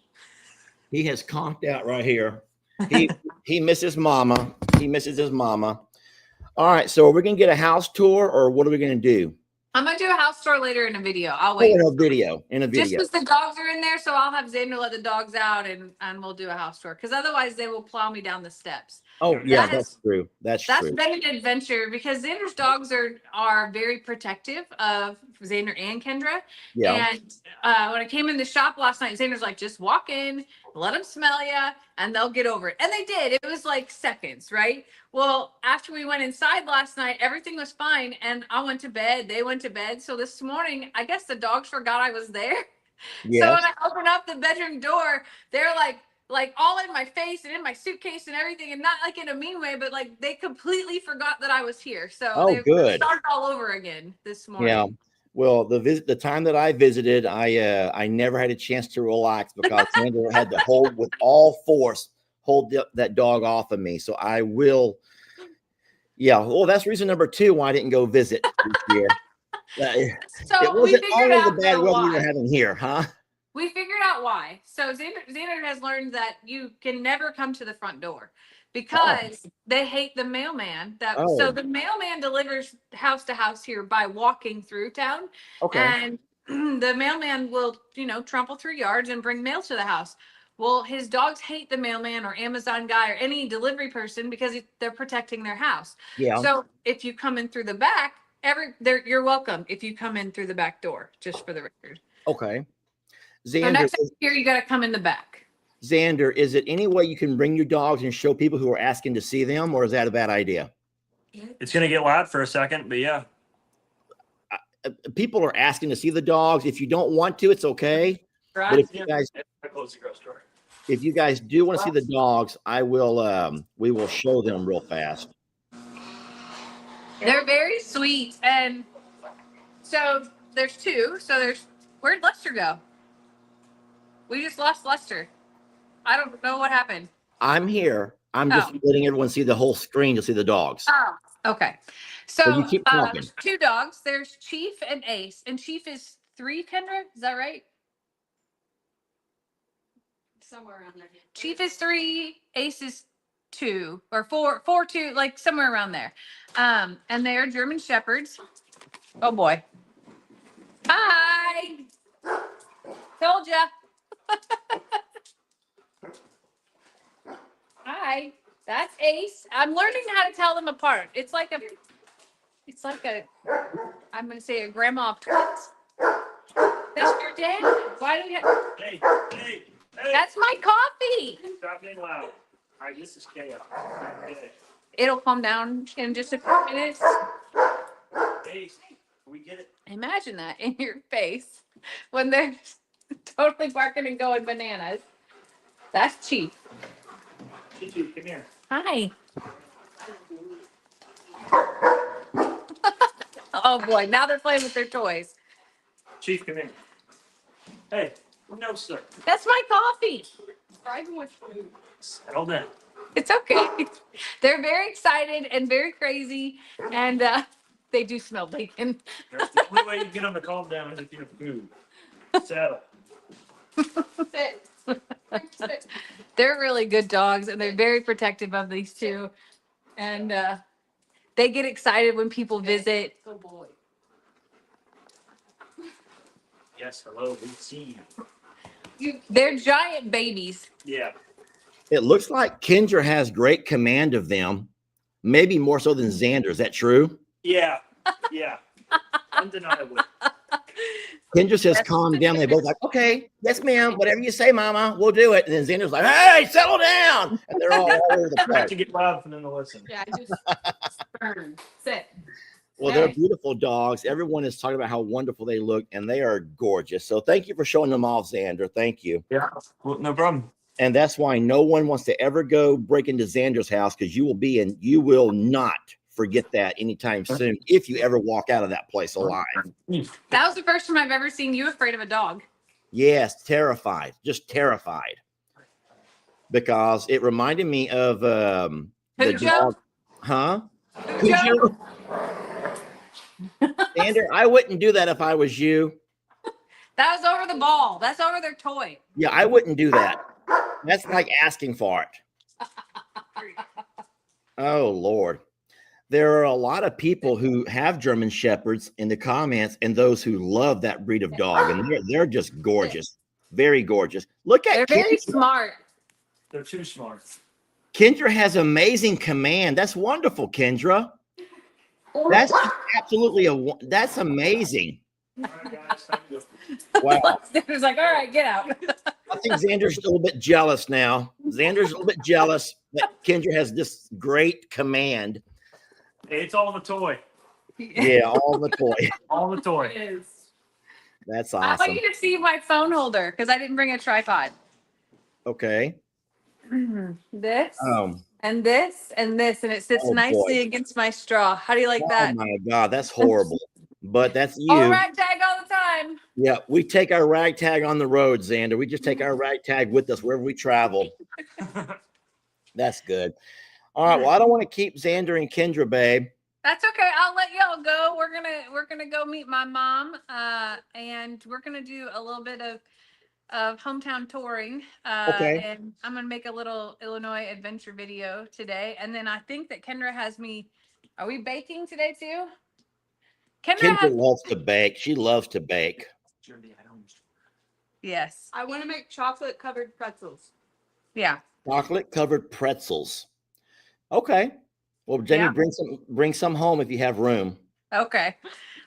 He has conked out right here. He misses mama. He misses his mama. All right, so are we gonna get a house tour or what are we gonna do? I'm gonna do a house tour later in a video. I'll wait. In a video. Just because the dogs are in there, so I'll have Xander let the dogs out and we'll do a house tour. Because otherwise they will plow me down the steps. Oh, yeah, that's true. That's true. That's been an adventure because Xander's dogs are very protective of Xander and Kendra. Yeah. And when I came in the shop last night, Xander's like, just walk in, let them smell you, and they'll get over it. And they did. It was like seconds, right? Well, after we went inside last night, everything was fine. And I went to bed. They went to bed. So this morning, I guess the dogs forgot I was there. Yes. So when I opened up the bedroom door, they're like all in my face and in my suitcase and everything, and not like in a mean way, but like they completely forgot that I was here. So they started all over again this morning. Yeah. Well, the time that I visited, I never had a chance to relax because Xander had to hold with all force, that dog off of me. So I will. Yeah. Well, that's reason number 2 why I didn't go visit this year. So it wasn't only the bad weather we were having here, huh? We figured out why. So Xander has learned that you can never come to the front door because they hate the mailman. So the mailman delivers house to house here by walking through town. Okay. And the mailman will, trample through yards and bring mail to the house. Well, his dogs hate the mailman or Amazon guy or any delivery person because they're protecting their house. Yeah. So if you come in through the back, you're welcome if you come in through the back door, just for the record. Okay. Xander, so next time here, you got to come in the back. Xander, is it any way you can bring your dogs and show people who are asking to see them, or is that a bad idea? It's going to get loud for a second, but yeah. People are asking to see the dogs. If you don't want to, it's okay. Right. But if you guys do want to see the dogs, I will. We will show them real fast. They're very sweet, and so there's two. So where'd Lester go? We just lost Lester. I don't know what happened. I'm here. I'm just Oh. letting everyone see the whole screen to see the dogs. Oh, okay. So So you keep talking. there's two dogs. There's Chief and Ace, and Chief is 3. Kendra, is that right? Somewhere around there. Chief is 3. Ace is 2 or 4, 2, like somewhere around there. And they are German Shepherds. Oh boy. Hi. Told ya. Hi. That's Ace. I'm learning how to tell them apart. It's like a, I'm going to say a grandma of twins. That's your dad. Why do we have, Hey, hey, that's my coffee. stop being loud. All right, this is chaos. Okay. It'll calm down in just a few minutes. Hey, we get it. Imagine that in your face when they're totally barking and going bananas. That's Chief. Chichi, come here. Hi. Oh boy, now they're playing with their toys. Chief, come here. Hey, no, sir. That's my coffee. Driving with food. Settle down. It's okay. They're very excited and very crazy, and they do smell bacon. That's the only way you get them to calm down is if you have food. Settle. Sit. Sit. They're really good dogs, and they're very protective of these two. And they get excited when people visit. Good boy. Yes, hello, we see you. They're giant babies. Yeah. It looks like Kendra has great command of them, maybe more so than Xander. Is that true? Yeah. Yeah. Undeniably. Kendra says, calm down. They both like, okay, yes, ma'am. Whatever you say, mama, we'll do it. And then Xander's like, hey, settle down. And they're all over the I have place. to get loud for them to listen. Yeah, just burn. Sit. Well, they're beautiful dogs. Everyone is talking about how wonderful they look, and they are gorgeous. So thank you for showing them off, Xander. Thank you. Yeah. Well, no problem. And that's why no one wants to ever go break into Xander's house, because you will not forget that anytime soon if you ever walk out of that place alive. That was the first time I've ever seen you afraid of a dog. Yes, terrified, just terrified. Because it reminded me of the Cujo? dog. Huh? Cujo? Xander, I wouldn't do that if I was you. That was over the ball. That's over their toy. Yeah, I wouldn't do that. That's like asking for it. Oh, Lord. There are a lot of people who have German Shepherds in the comments and those who love that breed of dog. And they're just gorgeous. Very gorgeous. Look at They're very Kendra. smart. They're too smart. Kendra has amazing command. That's wonderful, Kendra. That's absolutely that's amazing. All right, guys, time to go. Wow. Xander's like, all right, get out. I think Xander's a little bit jealous now. Xander's a little bit jealous that Kendra has this great command. Hey, it's all in the toy. Yeah, all the toy. All in the toy. It is. That's I want awesome. you to see my phone holder because I didn't bring a tripod. Okay. This Um. and this and this, and it sits Oh, nicely boy. against my straw. How do you like Oh that? my God, that's horrible. But that's you. All right, tag all the time. Yeah, we take our ragtag on the road, Xander. We just take our ragtag with us wherever we travel. That's good. All right. Well, I don't want to keep Xander and Kendra, babe. That's okay. I'll let y'all go. We're gonna go meet my mom, and we're gonna do a little bit of hometown touring. Okay. And I'm gonna make a little Illinois adventure video today, and then I think that Kendra has me. Are we baking today too? Kendra loves to bake. She loves to bake. Yes. I want to make chocolate covered pretzels. Yeah. Chocolate covered pretzels. Okay. Well, Jenny, Yeah. bring some home if you have room. Okay.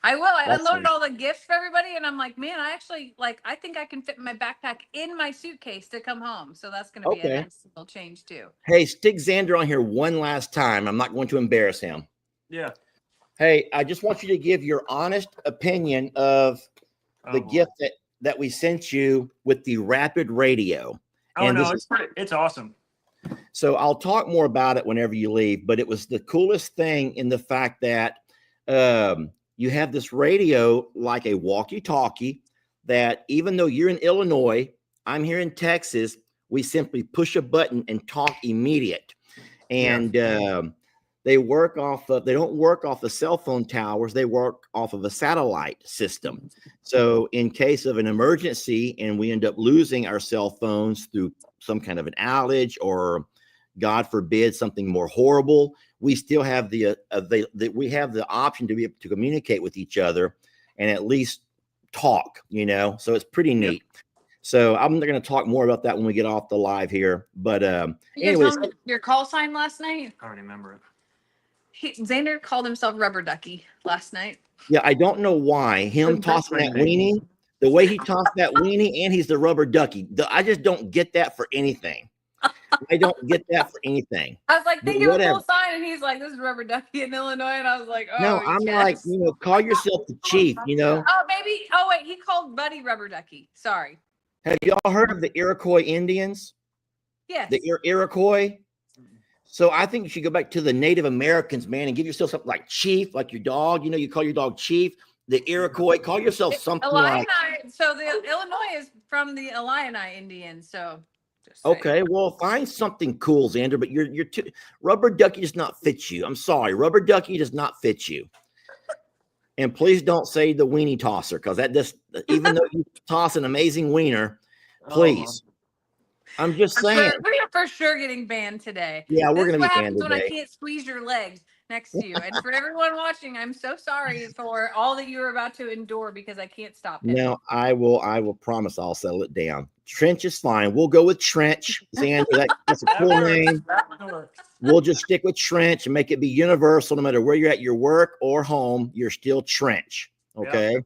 I will. I That's unloaded nice. all the gifts for everybody, and I'm like, man, I think I can fit my backpack in my suitcase to come home. So that's going to be Okay. a nice little change too. Hey, stick Xander on here one last time. I'm not going to embarrass him. Yeah. Hey, I just want you to give your honest opinion of the Oh, gift that we sent you with the rapid radio. Oh And no, this it's awesome. So I'll talk more about it whenever you leave, but it was the coolest thing in the fact that you have this radio like a walkie-talkie that even though you're in Illinois, I'm here in Texas, we simply push a button and talk immediate. And they don't work off the cell phone towers. They work off of a satellite system. So in case of an emergency and we end up losing our cell phones through some kind of an outage or God forbid something more horrible, we still have the option to be able to communicate with each other and at least talk, so it's pretty neat. So I'm going to talk more about that when we get off the live here. But anyways, your call sign last night. I already remember it. Xander called himself Rubber Ducky last night. Yeah, I don't know why him tossing that weenie, the way he tossed that weenie, and he's the Rubber Ducky. I just don't get that for anything. I don't get that for anything. I was like, think of a full sign, and he's like, this is Rubber Ducky in Illinois, and I was like, oh, no, I'm like, call yourself the chief, Oh, maybe. Oh, wait, he called Buddy Rubber Ducky. Sorry. Have y'all heard of the Iroquois Indians? Yes. The Iroquois. So I think you should go back to the Native Americans, man, and give yourself something like Chief, like your dog. You call your dog Chief. The Iroquois, call yourself something like. So the Illinois is from the Illini Indians. So. Okay, well, find something cool, Xander. But you're too Rubber Ducky does not fit you. I'm sorry, Rubber Ducky does not fit you. And please don't say the weenie tosser, because that just, even though you toss an amazing wiener, please. I'm just saying. We are for sure getting banned today. Yeah, we're going to be banned today. When I today. can't squeeze your legs next to you. And for everyone watching, I'm so sorry for all that you're about to endure because I can't stop it. No, I will promise I'll settle it down. Trench is fine. We'll go with Trench, Xander. That's a cool name. We'll just stick with Trench and make it be universal. No matter where you're at, your work or home, you're still Trench. Okay. Yep.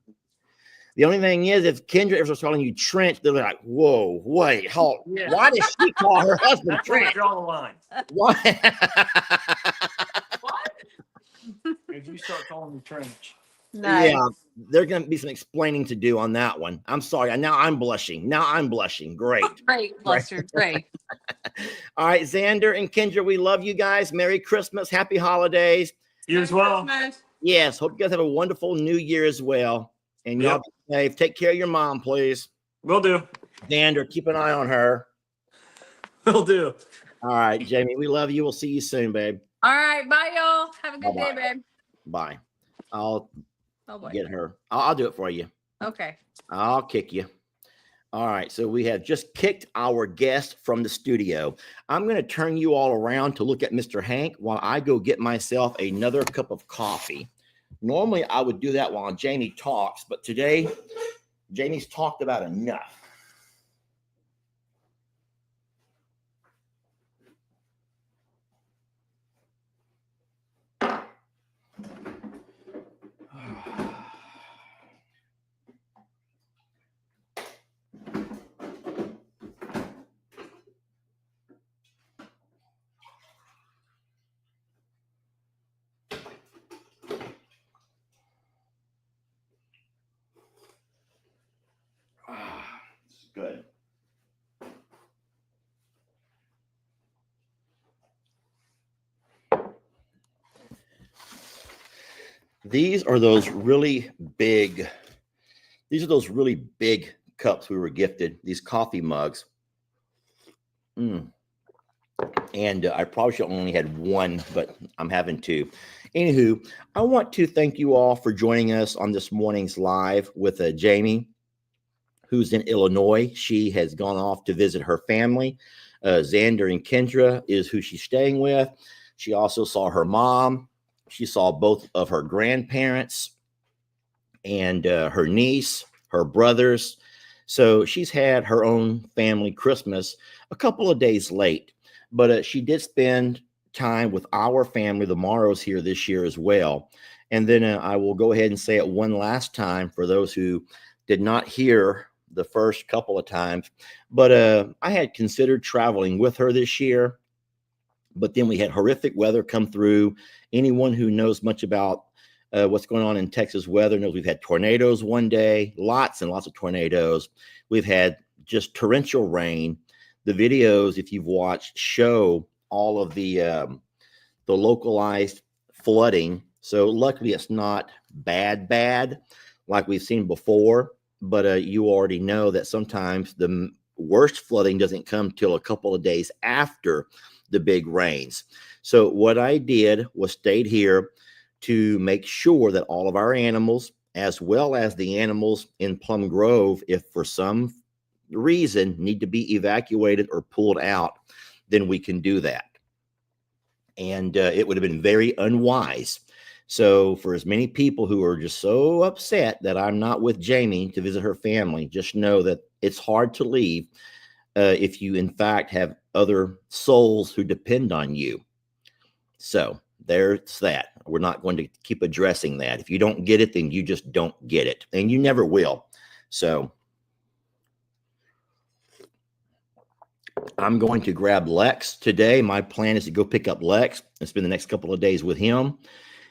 The only thing is, if Kendra ever starts calling you Trench, they're like, "Whoa, wait, hold. Yeah. Why does she call her husband Trench? Draw the line. Why? What? If you start calling me Trench, nice. Yeah, there's going to be some explaining to do on that one. I'm sorry. Now I'm blushing. Great. Great, Buster. Great. All right, Xander and Kendra, we love you guys. Merry Christmas. Happy holidays. You as well. Yes. Hope you guys have a wonderful New Year as well. And y'all be safe. Take care of your mom, please. Will do. Xander, keep an eye on her. Will do. All right, Jamie, we love you. We'll see you soon, babe. All right. Bye, y'all. Have a good day, babe. Bye. I'll get her. I'll do it for you. Okay. I'll kick you. All right. So we have just kicked our guest from the studio. I'm going to turn you all around to look at Mr. Hank while I go get myself another cup of coffee. Normally, I would do that while Jamie talks, but today, Jamie's talked about enough. Good. These are those really big cups we were gifted, these coffee mugs. And I probably should only had one, but I'm having two. Anywho, I want to thank you all for joining us on this morning's live with Jamie, who's in Illinois. She has gone off to visit her family. Xander and Kendra is who she's staying with. She also saw her mom. She saw both of her grandparents and her niece, her brothers. So she's had her own family Christmas a couple of days late, but she did spend time with our family, the Morrows, here this year as well. And then I will go ahead and say it one last time for those who did not hear the first couple of times, but I had considered traveling with her this year, but then we had horrific weather come through. Anyone who knows much about what's going on in Texas weather knows we've had tornadoes one day, lots and lots of tornadoes. We've had just torrential rain. The videos, if you've watched, show all of the localized flooding So luckily it's not bad like we've seen before, but you already know that sometimes the worst flooding doesn't come till a couple of days after the big rains. So what I did was stayed here to make sure that all of our animals, as well as the animals in Plum Grove, if for some reason need to be evacuated or pulled out, then we can do that. And it would have been very unwise. So for as many people who are just so upset that I'm not with Jamie to visit her family, just know that it's hard to leave if you in fact have other souls who depend on you. So there's that. We're not going to keep addressing that. If you don't get it, then you just don't get it, and you never will. So I'm going to grab Lex today. My plan is to go pick up Lex and spend the next couple of days with him.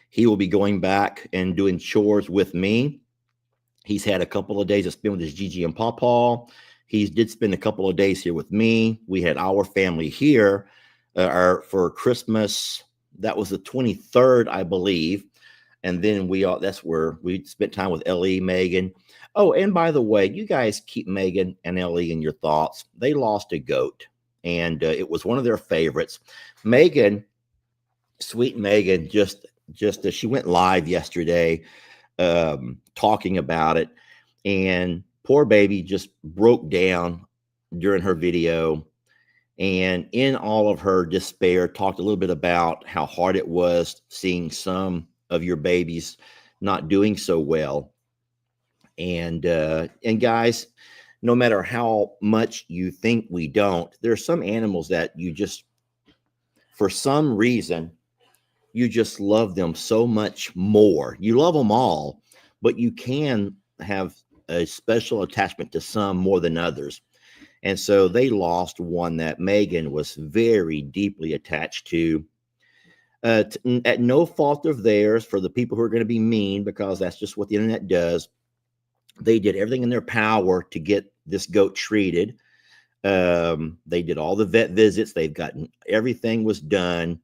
He will be going back and doing chores with me. He's had a couple of days to spend with his Gigi and Pawpaw. He did spend a couple of days here with me. We had our family here for Christmas. That was the 23rd, I believe. And then that's where we spent time with Ellie, Megan. Oh, and by the way, you guys keep Megan and Ellie in your thoughts. They lost a goat, and it was one of their favorites. Megan, sweet Megan, just she went live yesterday talking about it, and poor baby just broke down during her video, and in all of her despair talked a little bit about how hard it was seeing some of your babies not doing so well. And guys, no matter how much you think we don't, there are some animals that you just, for some reason, you just love them so much more. You love them all, but you can have a special attachment to some more than others. And so they lost one that Megan was very deeply attached to. At no fault of theirs, for the people who are going to be mean, because that's just what the internet does. They did everything in their power to get this goat treated. They did all the vet visits. They've gotten everything was done,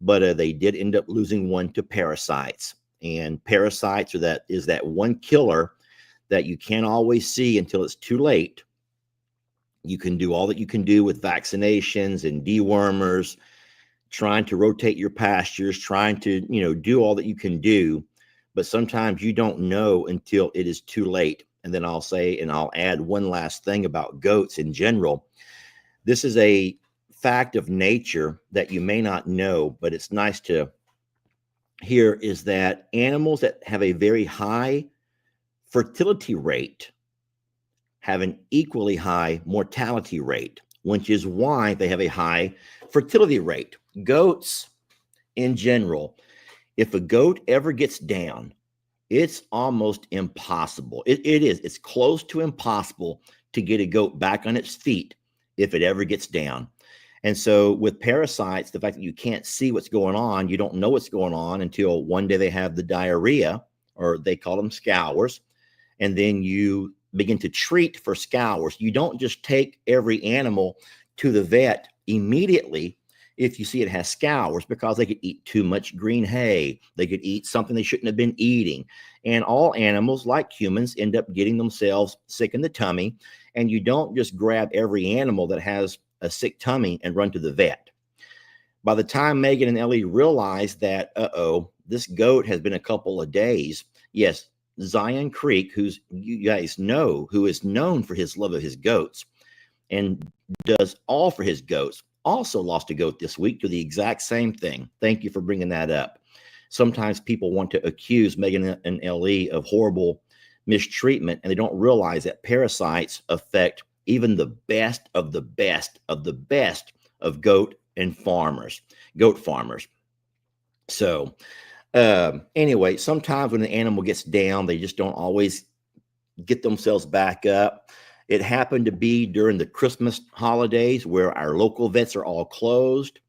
but they did end up losing one to parasites. And parasites is that one killer that you can't always see until it's too late. You can do all that you can do with vaccinations and dewormers, trying to rotate your pastures, trying to, do all that you can do. But sometimes you don't know until it is too late. And then I'll say, and I'll add one last thing about goats in general. This is a fact of nature that you may not know, but it's nice to hear, is that animals that have a very high fertility rate have an equally high mortality rate, which is why they have a high fertility rate. Goats in general, if a goat ever gets down, it's almost impossible. It's close to impossible to get a goat back on its feet if it ever gets down. And so with parasites, the fact that you can't see what's going on, you don't know what's going on until one day they have the diarrhea, or they call them scours. And then you begin to treat for scours. You don't just take every animal to the vet immediately if you see it has scours, because they could eat too much green hay. They could eat something they shouldn't have been eating. And all animals, like humans, end up getting themselves sick in the tummy. And you don't just grab every animal that has a sick tummy and run to the vet. By the time Megan and Ellie realized that, this goat has been a couple of days. Yes, Zion Creek, who's, you guys know, who is known for his love of his goats and does all for his goats, also lost a goat this week to the exact same thing. Thank you for bringing that up. Sometimes people want to accuse Megan and Ellie of horrible mistreatment, and they don't realize that parasites affect even the best of the best of the best of goat farmers. So anyway, sometimes when an animal gets down, they just don't always get themselves back up. It happened to be during the Christmas holidays where our local vets are all closed.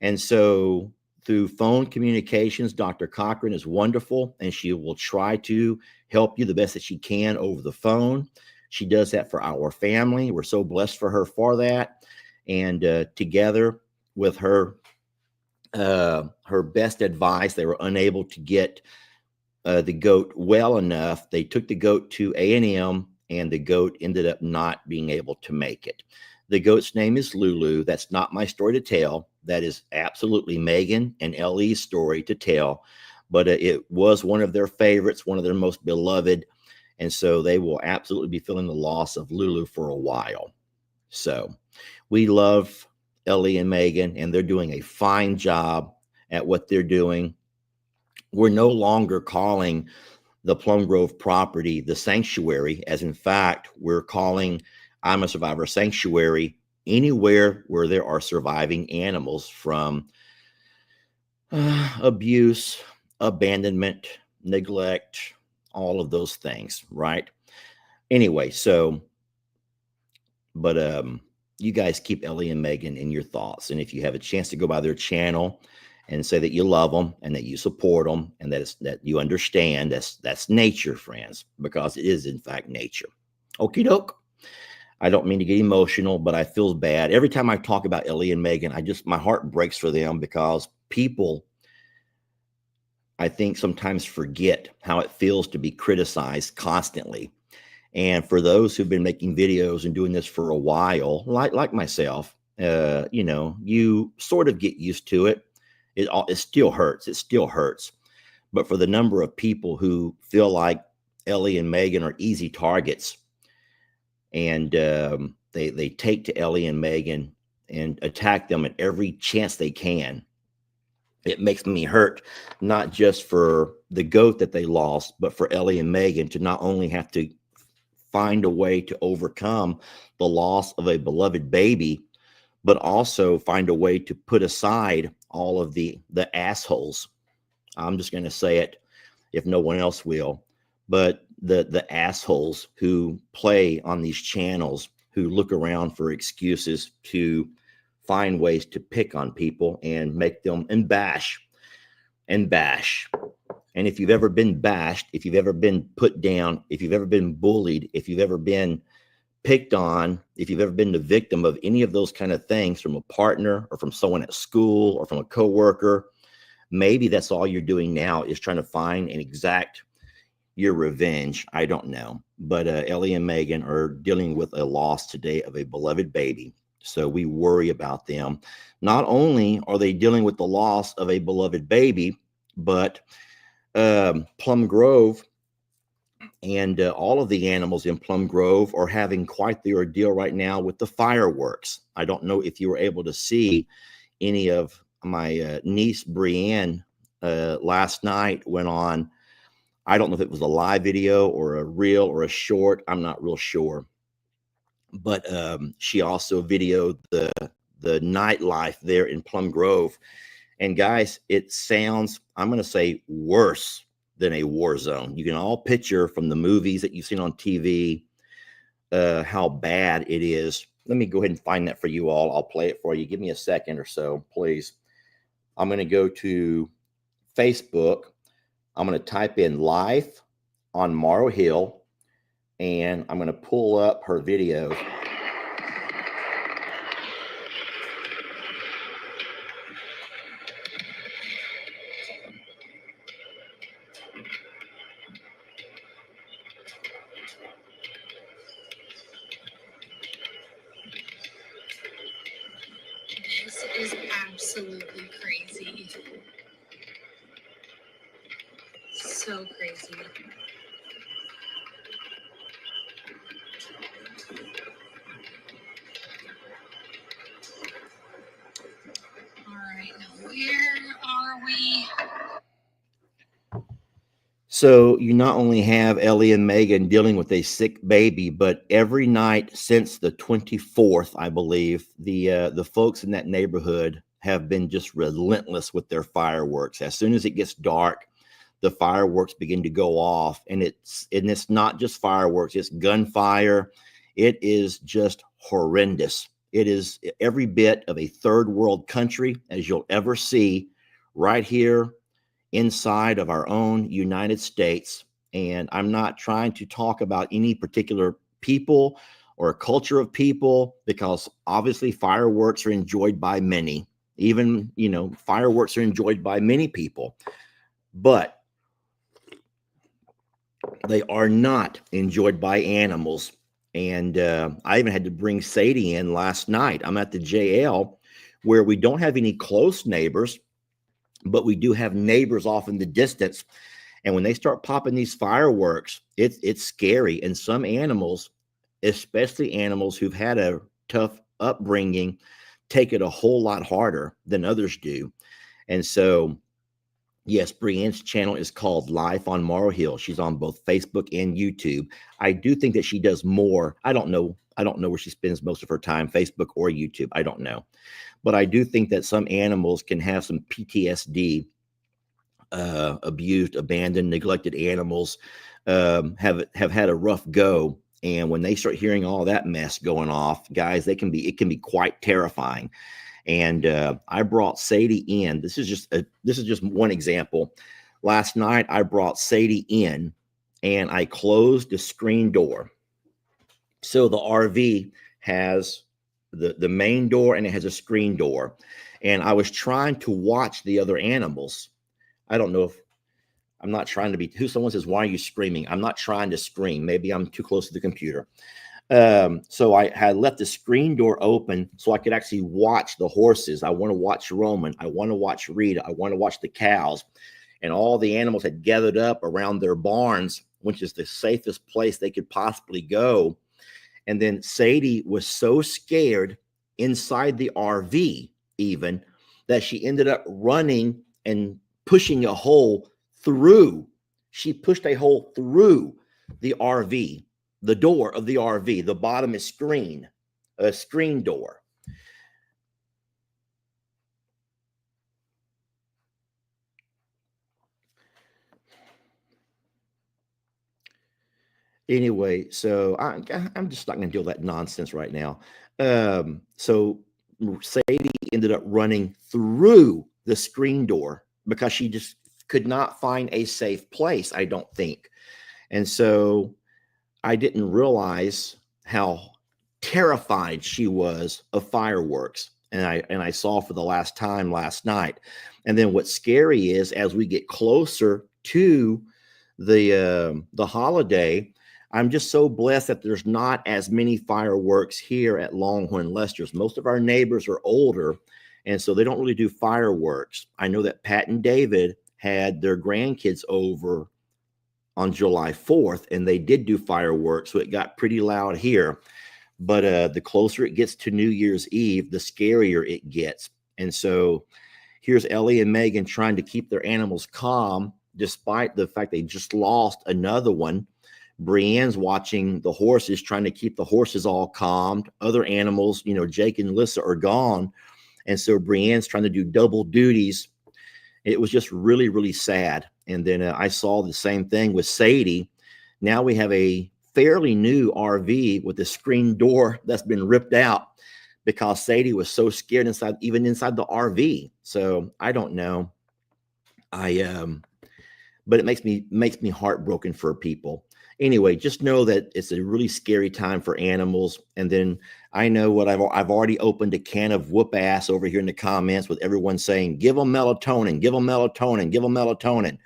And so through phone communications, Dr. Cochran is wonderful, and she will try to help you the best that she can over the phone. She does that for our family. We're so blessed for her for that. And together with her her best advice. They were unable to get the goat well enough. They took the goat to A&M, and the goat ended up not being able to make it. The goat's name is Lulu. That's not my story to tell. That is absolutely Megan and Ellie's story to tell. But it was one of their favorites, one of their most beloved. And so they will absolutely be feeling the loss of Lulu for a while. So we love Ellie and Megan, and they're doing a fine job at what they're doing. We're no longer calling the Plum Grove property the sanctuary, as in fact, we're calling I'm a Survivor Sanctuary anywhere where there are surviving animals from abuse, abandonment, neglect, all of those things, right? Anyway, so, but you guys keep Ellie and Megan in your thoughts. And if you have a chance to go by their channel and say that you love them and that you support them and that you understand, that's nature, friends, because it is in fact nature. Okie doke. I don't mean to get emotional, but I feel bad. Every time I talk about Ellie and Megan, my heart breaks for them, because people, I think, sometimes forget how it feels to be criticized constantly. And for those who've been making videos and doing this for a while, like myself, you sort of get used to it. It still hurts. It still hurts. But for the number of people who feel like Ellie and Megan are easy targets, and they take to Ellie and Megan and attack them at every chance they can, it makes me hurt, not just for the goat that they lost, but for Ellie and Megan to not only have to find a way to overcome the loss of a beloved baby, but also find a way to put aside all of the assholes. I'm just going to say it if no one else will, but the assholes who play on these channels, who look around for excuses to find ways to pick on people and make them and bash. And if you've ever been bashed, if you've ever been put down, if you've ever been bullied, if you've ever been picked on, if you've ever been the victim of any of those kind of things from a partner or from someone at school or from a coworker, maybe that's all you're doing now, is trying to find and exact your revenge. I don't know. But Ellie and Megan are dealing with a loss today of a beloved baby. So we worry about them. Not only are they dealing with the loss of a beloved baby, but Plum Grove and all of the animals in Plum Grove are having quite the ordeal right now with the fireworks. I don't know if you were able to see any of my niece Brienne last night went on. I don't know if it was a live video or a reel or a short. I'm not real sure. But she also videoed the nightlife there in Plum Grove. And guys, it sounds, I'm going to say, worse than a war zone. You can all picture from the movies that you've seen on TV how bad it is. Let me go ahead and find that for you all. I'll play it for you. Give me a second or so, please. I'm going to go to Facebook. I'm going to type in life on Morrow Hill, and I'm going to pull up her videos. This is absolutely crazy. So crazy. All right, now where are we? So you not only have Ellie and Megan dealing with a sick baby, but every night since the 24th, I believe, the folks in that neighborhood have been just relentless with their fireworks. As soon as it gets dark, the fireworks begin to go off, and it's not just fireworks, it's gunfire. It is just horrendous. It is every bit of a third world country as you'll ever see right here inside of our own United States. And I'm not trying to talk about any particular people or a culture of people, because obviously fireworks are enjoyed by many. Even, fireworks are enjoyed by many people, but they are not enjoyed by animals. And I even had to bring Sadie in last night. I'm at the JL where we don't have any close neighbors, but we do have neighbors off in the distance. And when they start popping these fireworks, it's scary. And some animals, especially animals who've had a tough upbringing, take it a whole lot harder than others do. And so, yes, Brienne's channel is called Life on Morrow Hill. She's on both Facebook and YouTube. I do think that she does more. I don't know where she spends most of her time, Facebook or YouTube. I don't know. But I do think that some animals can have some PTSD, abused, abandoned, neglected animals, have had a rough go. And when they start hearing all that mess going off, guys, it can be quite terrifying. And I brought Sadie in. This is just one example. Last night I brought Sadie in, and I closed the screen door. So the RV has the main door, and it has a screen door. And I was trying to watch the other animals. I don't know if I'm not trying to be. Someone says, "Why are you screaming?" I'm not trying to scream. Maybe I'm too close to the computer. So I had left the screen door open so I could actually watch the horses. I want to watch Roman. I want to watch Rita. I want to watch the cows. And all the animals had gathered up around their barns, which is the safest place they could possibly go. And then Sadie was so scared inside the RV even that she ended up running and pushing a hole through. She pushed a hole through the RV. The door of the RV, the bottom is a screen door. Anyway, so I'm just not going to deal with that nonsense right now. So Sadie ended up running through the screen door because she just could not find a safe place, I don't think. And so I didn't realize how terrified she was of fireworks. And I saw for the last time last night. And then what's scary is as we get closer to the holiday, I'm just so blessed that there's not as many fireworks here at Longhorn Lester's. Most of our neighbors are older, and so they don't really do fireworks. I know that Pat and David had their grandkids over on July 4th, and they did do fireworks, so it got pretty loud here. But the closer it gets to New Year's Eve, the scarier it gets. And so here's Ellie and Megan trying to keep their animals calm, despite the fact they just lost another one. Brienne's watching the horses, trying to keep the horses all calmed. Other animals, Jake and Alyssa are gone. And so Brienne's trying to do double duties. It was just really, really sad. And then I saw the same thing with Sadie. Now we have a fairly new RV with the screen door that's been ripped out because Sadie was so scared even inside the RV. So I don't know. But it makes me heartbroken for people. Anyway, just know that it's a really scary time for animals. And then I know what I've already opened a can of whoop ass over here in the comments with everyone saying, give them melatonin, give them melatonin, give them melatonin.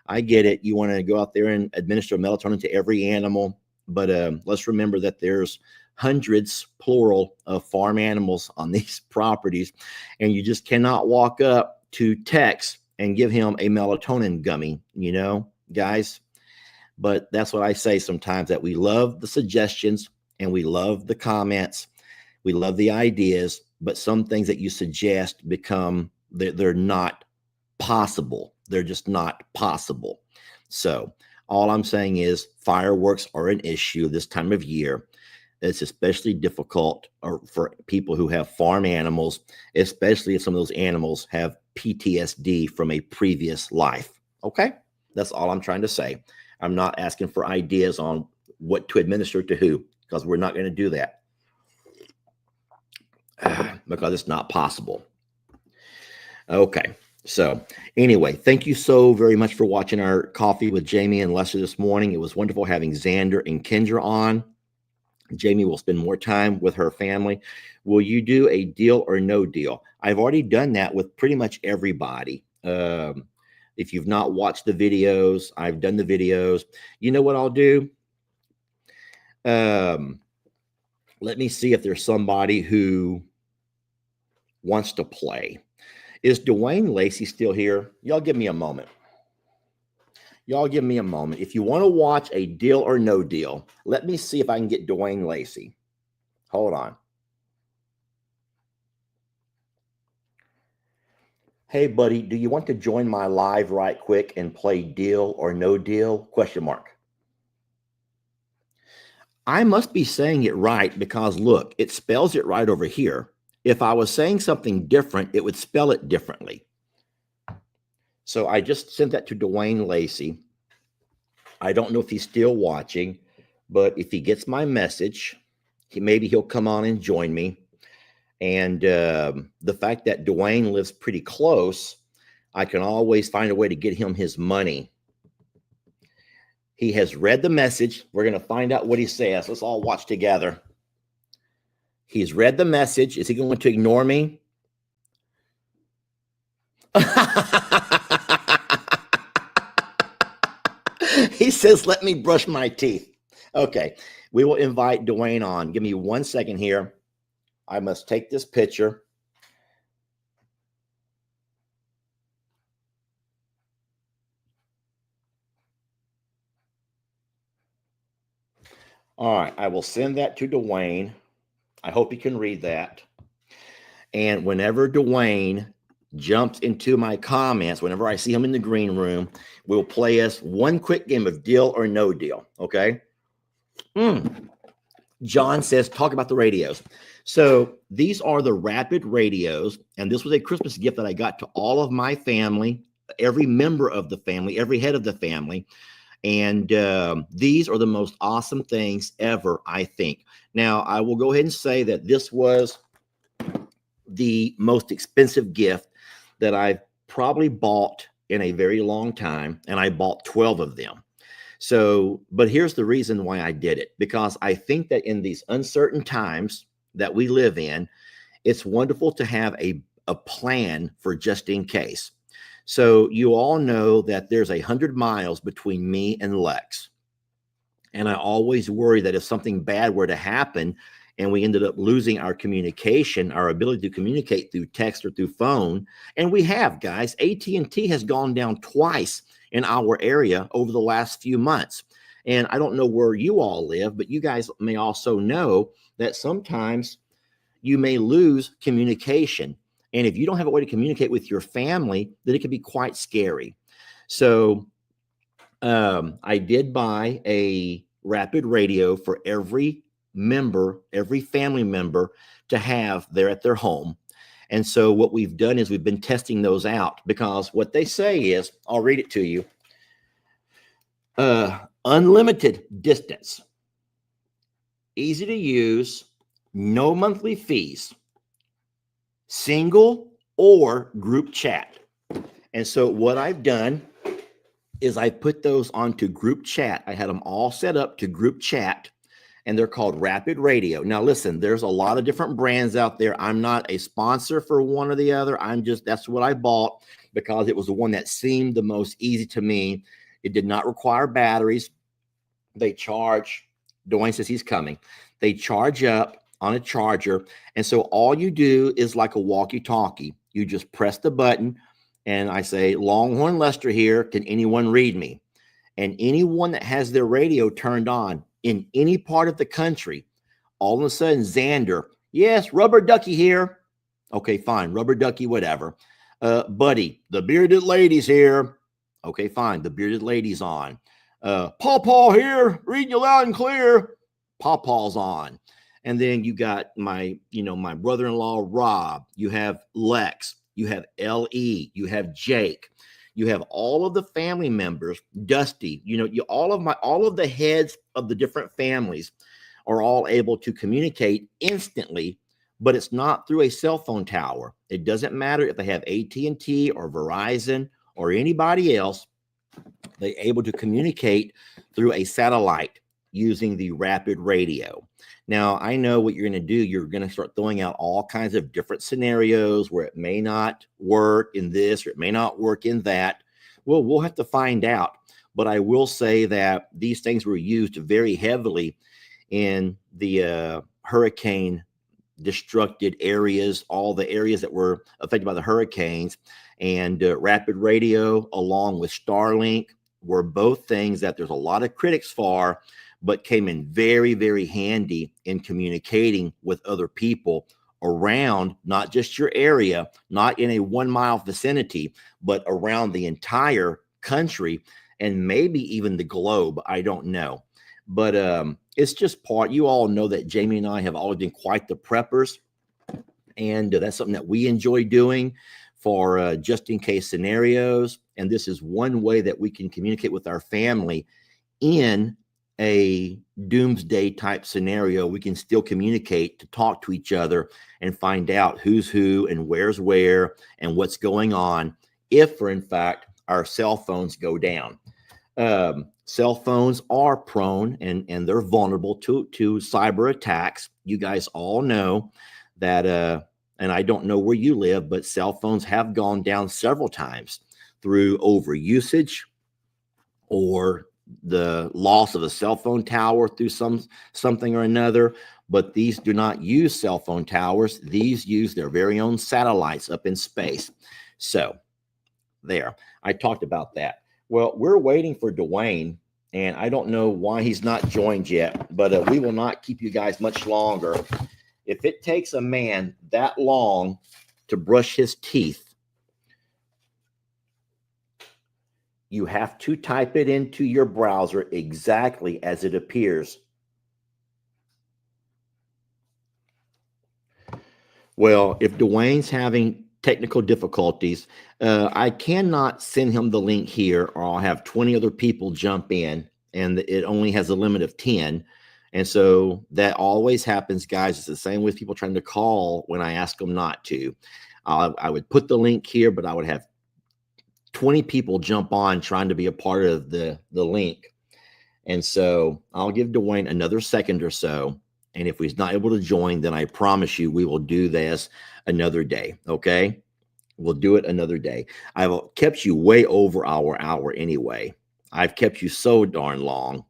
I get it. You want to go out there and administer melatonin to every animal. But let's remember that there's hundreds, plural, of farm animals on these properties. And you just cannot walk up to Tex and give him a melatonin gummy, guys. But that's what I say sometimes, that we love the suggestions and we love the comments. We love the ideas, but some things that you suggest they're not possible. They're just not possible. So all I'm saying is fireworks are an issue this time of year. It's especially difficult for people who have farm animals, especially if some of those animals have PTSD from a previous life. Okay? That's all I'm trying to say. I'm not asking for ideas on what to administer to who, because we're not going to do that because it's not possible. Okay. So anyway, thank you so very much for watching our Coffee with Jamie and Lester this morning. It was wonderful having Xander and Kendra on. Jamie will spend more time with her family. Will you do a deal or no deal? I've already done that with pretty much everybody. If you've not watched the videos, I've done the videos. You know what I'll do? Let me see if there's somebody who wants to play. Is Dwayne Lacey still here? Y'all give me a moment. Y'all give me a moment. If you want to watch a deal or no deal, let me see if I can get Dwayne Lacey. Hold on. Hey, buddy, do you want to join my live right quick and play deal or no deal? Question mark. I must be saying it right because look, it spells it right over here. If I was saying something different, it would spell it differently. So I just sent that to Dwayne Lacey. I don't know if he's still watching, but if he gets my message, maybe he'll come on and join me. And the fact that Dwayne lives pretty close, I can always find a way to get him his money. He has read the message. We're going to find out what he says. Let's all watch together. He's read the message. Is he going to ignore me? He says, let me brush my teeth. Okay, we will invite Dwayne on. Give me 1 second here. I must take this picture. All right, I will send that to Dwayne. I hope he can read that. And whenever Dwayne jumps into my comments, whenever I see him in the green room, we'll play us one quick game of deal or no deal, okay? John says, talk about the radios. So these are the Rapid radios, and this was a Christmas gift that I got to all of my family, every member of the family, every head of the family. And these are the most awesome things ever, I think. Now, I will go ahead and say that this was the most expensive gift that I've probably bought in a very long time, and I bought 12 of them. So, but here's the reason why I did it, because I think that in these uncertain times that we live in, it's wonderful to have a plan for just in case. So you all know that there's 100 miles between me and Lex. And I always worry that if something bad were to happen and we ended up losing our communication, our ability to communicate through text or through phone, and we have, guys, AT&T has gone down twice in our area over the last few months. And I don't know where you all live, but you guys may also know that sometimes you may lose communication. And if you don't have a way to communicate with your family, then it can be quite scary. So I did buy a Rapid radio for every member, every family member to have there at their home. And so what we've done is we've been testing those out, because what they say is, I'll read it to you. Unlimited distance, easy to use, no monthly fees, single or group chat. And so what I've done is I put those onto group chat. I had them all set up to group chat, and they're called Rapid Radio. Now, listen, there's a lot of different brands out there. I'm not a sponsor for one or the other. That's what I bought because it was the one that seemed the most easy to me. It did not require batteries. They charge. Dwayne says he's coming. They charge up on a charger. And so all you do is like a walkie-talkie. You just press the button, and I say, Longhorn Lester here. Can anyone read me? And anyone that has their radio turned on in any part of the country, all of a sudden, Xander, yes, Rubber Ducky here. Okay, fine, Rubber Ducky, whatever. Buddy, the bearded lady's here. Okay, fine, the bearded lady's on. Paw here, reading you loud and clear. Pawpaw's on. And then you got my brother-in-law, Rob. You have Lex. You have L.E. You have Jake. You have all of the family members, Dusty, all of the heads of the different families are all able to communicate instantly, but it's not through a cell phone tower. It doesn't matter if they have AT&T or Verizon or anybody else. They're able to communicate through a satellite. using the rapid radio. Now, I know what you're going to do. You're going to start throwing out all kinds of different scenarios where it may not work in this or it may not work in that. Well, we'll have to find out. But I will say that these things were used very heavily in the hurricane destructed areas, all the areas that were affected by the hurricanes. And rapid radio along with Starlink were both things that there's a lot of critics for, but came in very, very handy in communicating with other people around not just your area, not in a 1 mile vicinity, but around the entire country and maybe even the globe. I don't know. But it's just part, you all know that Jamie and I have always been quite the preppers. And that's something that we enjoy doing for just in case scenarios. And this is one way that we can communicate with our family in a doomsday type scenario. We can still communicate to talk to each other and find out who's who and where's where and what's going on if, for in fact, our cell phones go down. Cell phones are prone and they're vulnerable to cyber attacks. You guys all know that, and I don't know where you live, but cell phones have gone down several times through overusage or the loss of a cell phone tower through something or another. But these do not use cell phone towers. These use their very own satellites up in space. So there, I talked about that. Well, we're waiting for Dwayne, and I don't know why he's not joined yet, but we will not keep you guys much longer. If it takes a man that long to brush his teeth, you have to type it into your browser exactly as it appears. Well, if Dwayne's having technical difficulties, I cannot send him the link here, or I'll have 20 other people jump in, and it only has a limit of 10. And so that always happens, guys. It's the same with people trying to call when I ask them not to. I would put the link here, but I would have 20 people jump on trying to be a part of the link. And so I'll give Dwayne another second or so. And if he's not able to join, then I promise you we will do this another day. Okay? We'll do it another day. I've kept you way over our hour anyway. I've kept you so darn long.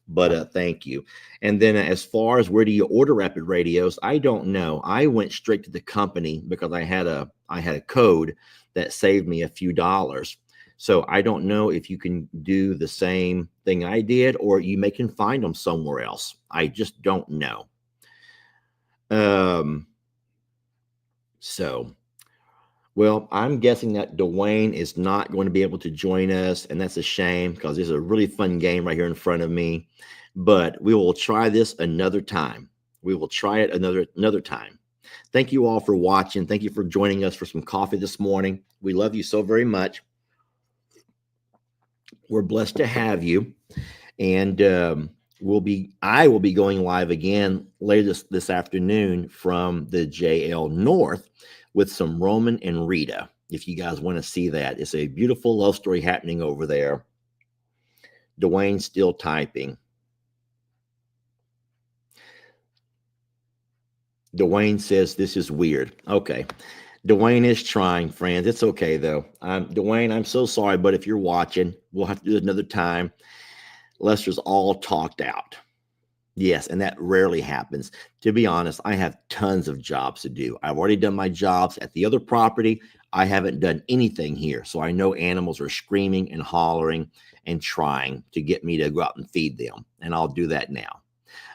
But thank you. And then as far as where do you order rapid radios, I don't know. I went straight to the company because I had a code that saved me a few dollars. So I don't know if you can do the same thing I did, or you may can find them somewhere else. I just don't know. So, well, I'm guessing that Dwayne is not going to be able to join us, and that's a shame because this is a really fun game right here in front of me. But we will try this another time. We will try it another time. Thank you all for watching. Thank you for joining us for some coffee this morning. We love you so very much. We're blessed to have you. And I will be going live again later this afternoon from the JL North with some Roman and Rita. If you guys want to see that, it's a beautiful love story happening over there. Dwayne's still typing. Dwayne says this is weird. Okay. Dwayne is trying, friends. It's okay, though. Dwayne, I'm so sorry, but if you're watching, we'll have to do it another time. Lester's all talked out. Yes, and that rarely happens. To be honest, I have tons of jobs to do. I've already done my jobs at the other property. I haven't done anything here. So I know animals are screaming and hollering and trying to get me to go out and feed them. And I'll do that now.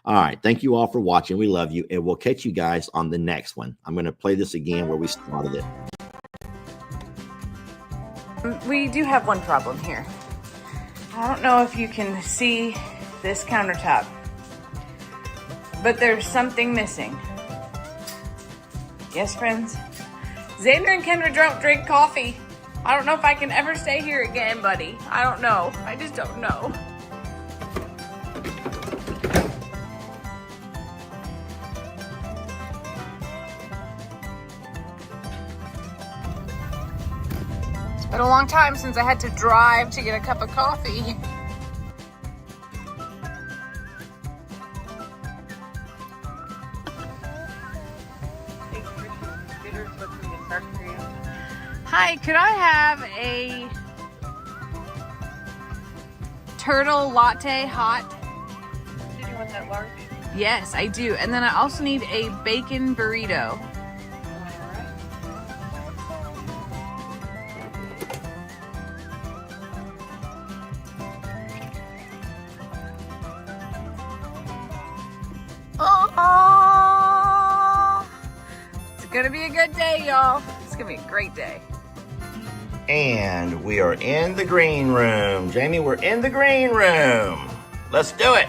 All right. Thank you all for watching. We love you. And we'll catch you guys on the next one. I'm going to play this again where we started it. We do have one problem here. I don't know if you can see this countertop, but there's something missing. Yes, friends? Xander and Kendra don't drink coffee. I don't know if I can ever stay here again, buddy. I don't know. I just don't know. It's been a long time since I had to drive to get a cup of coffee. Hi, could I have a turtle latte hot? Did you want that large? Yes, I do. And then I also need a bacon burrito. Oh, it's gonna be a good day, y'all. It's gonna be a great day. And we are in the green room. Jamie, we're in the green room. Let's do it.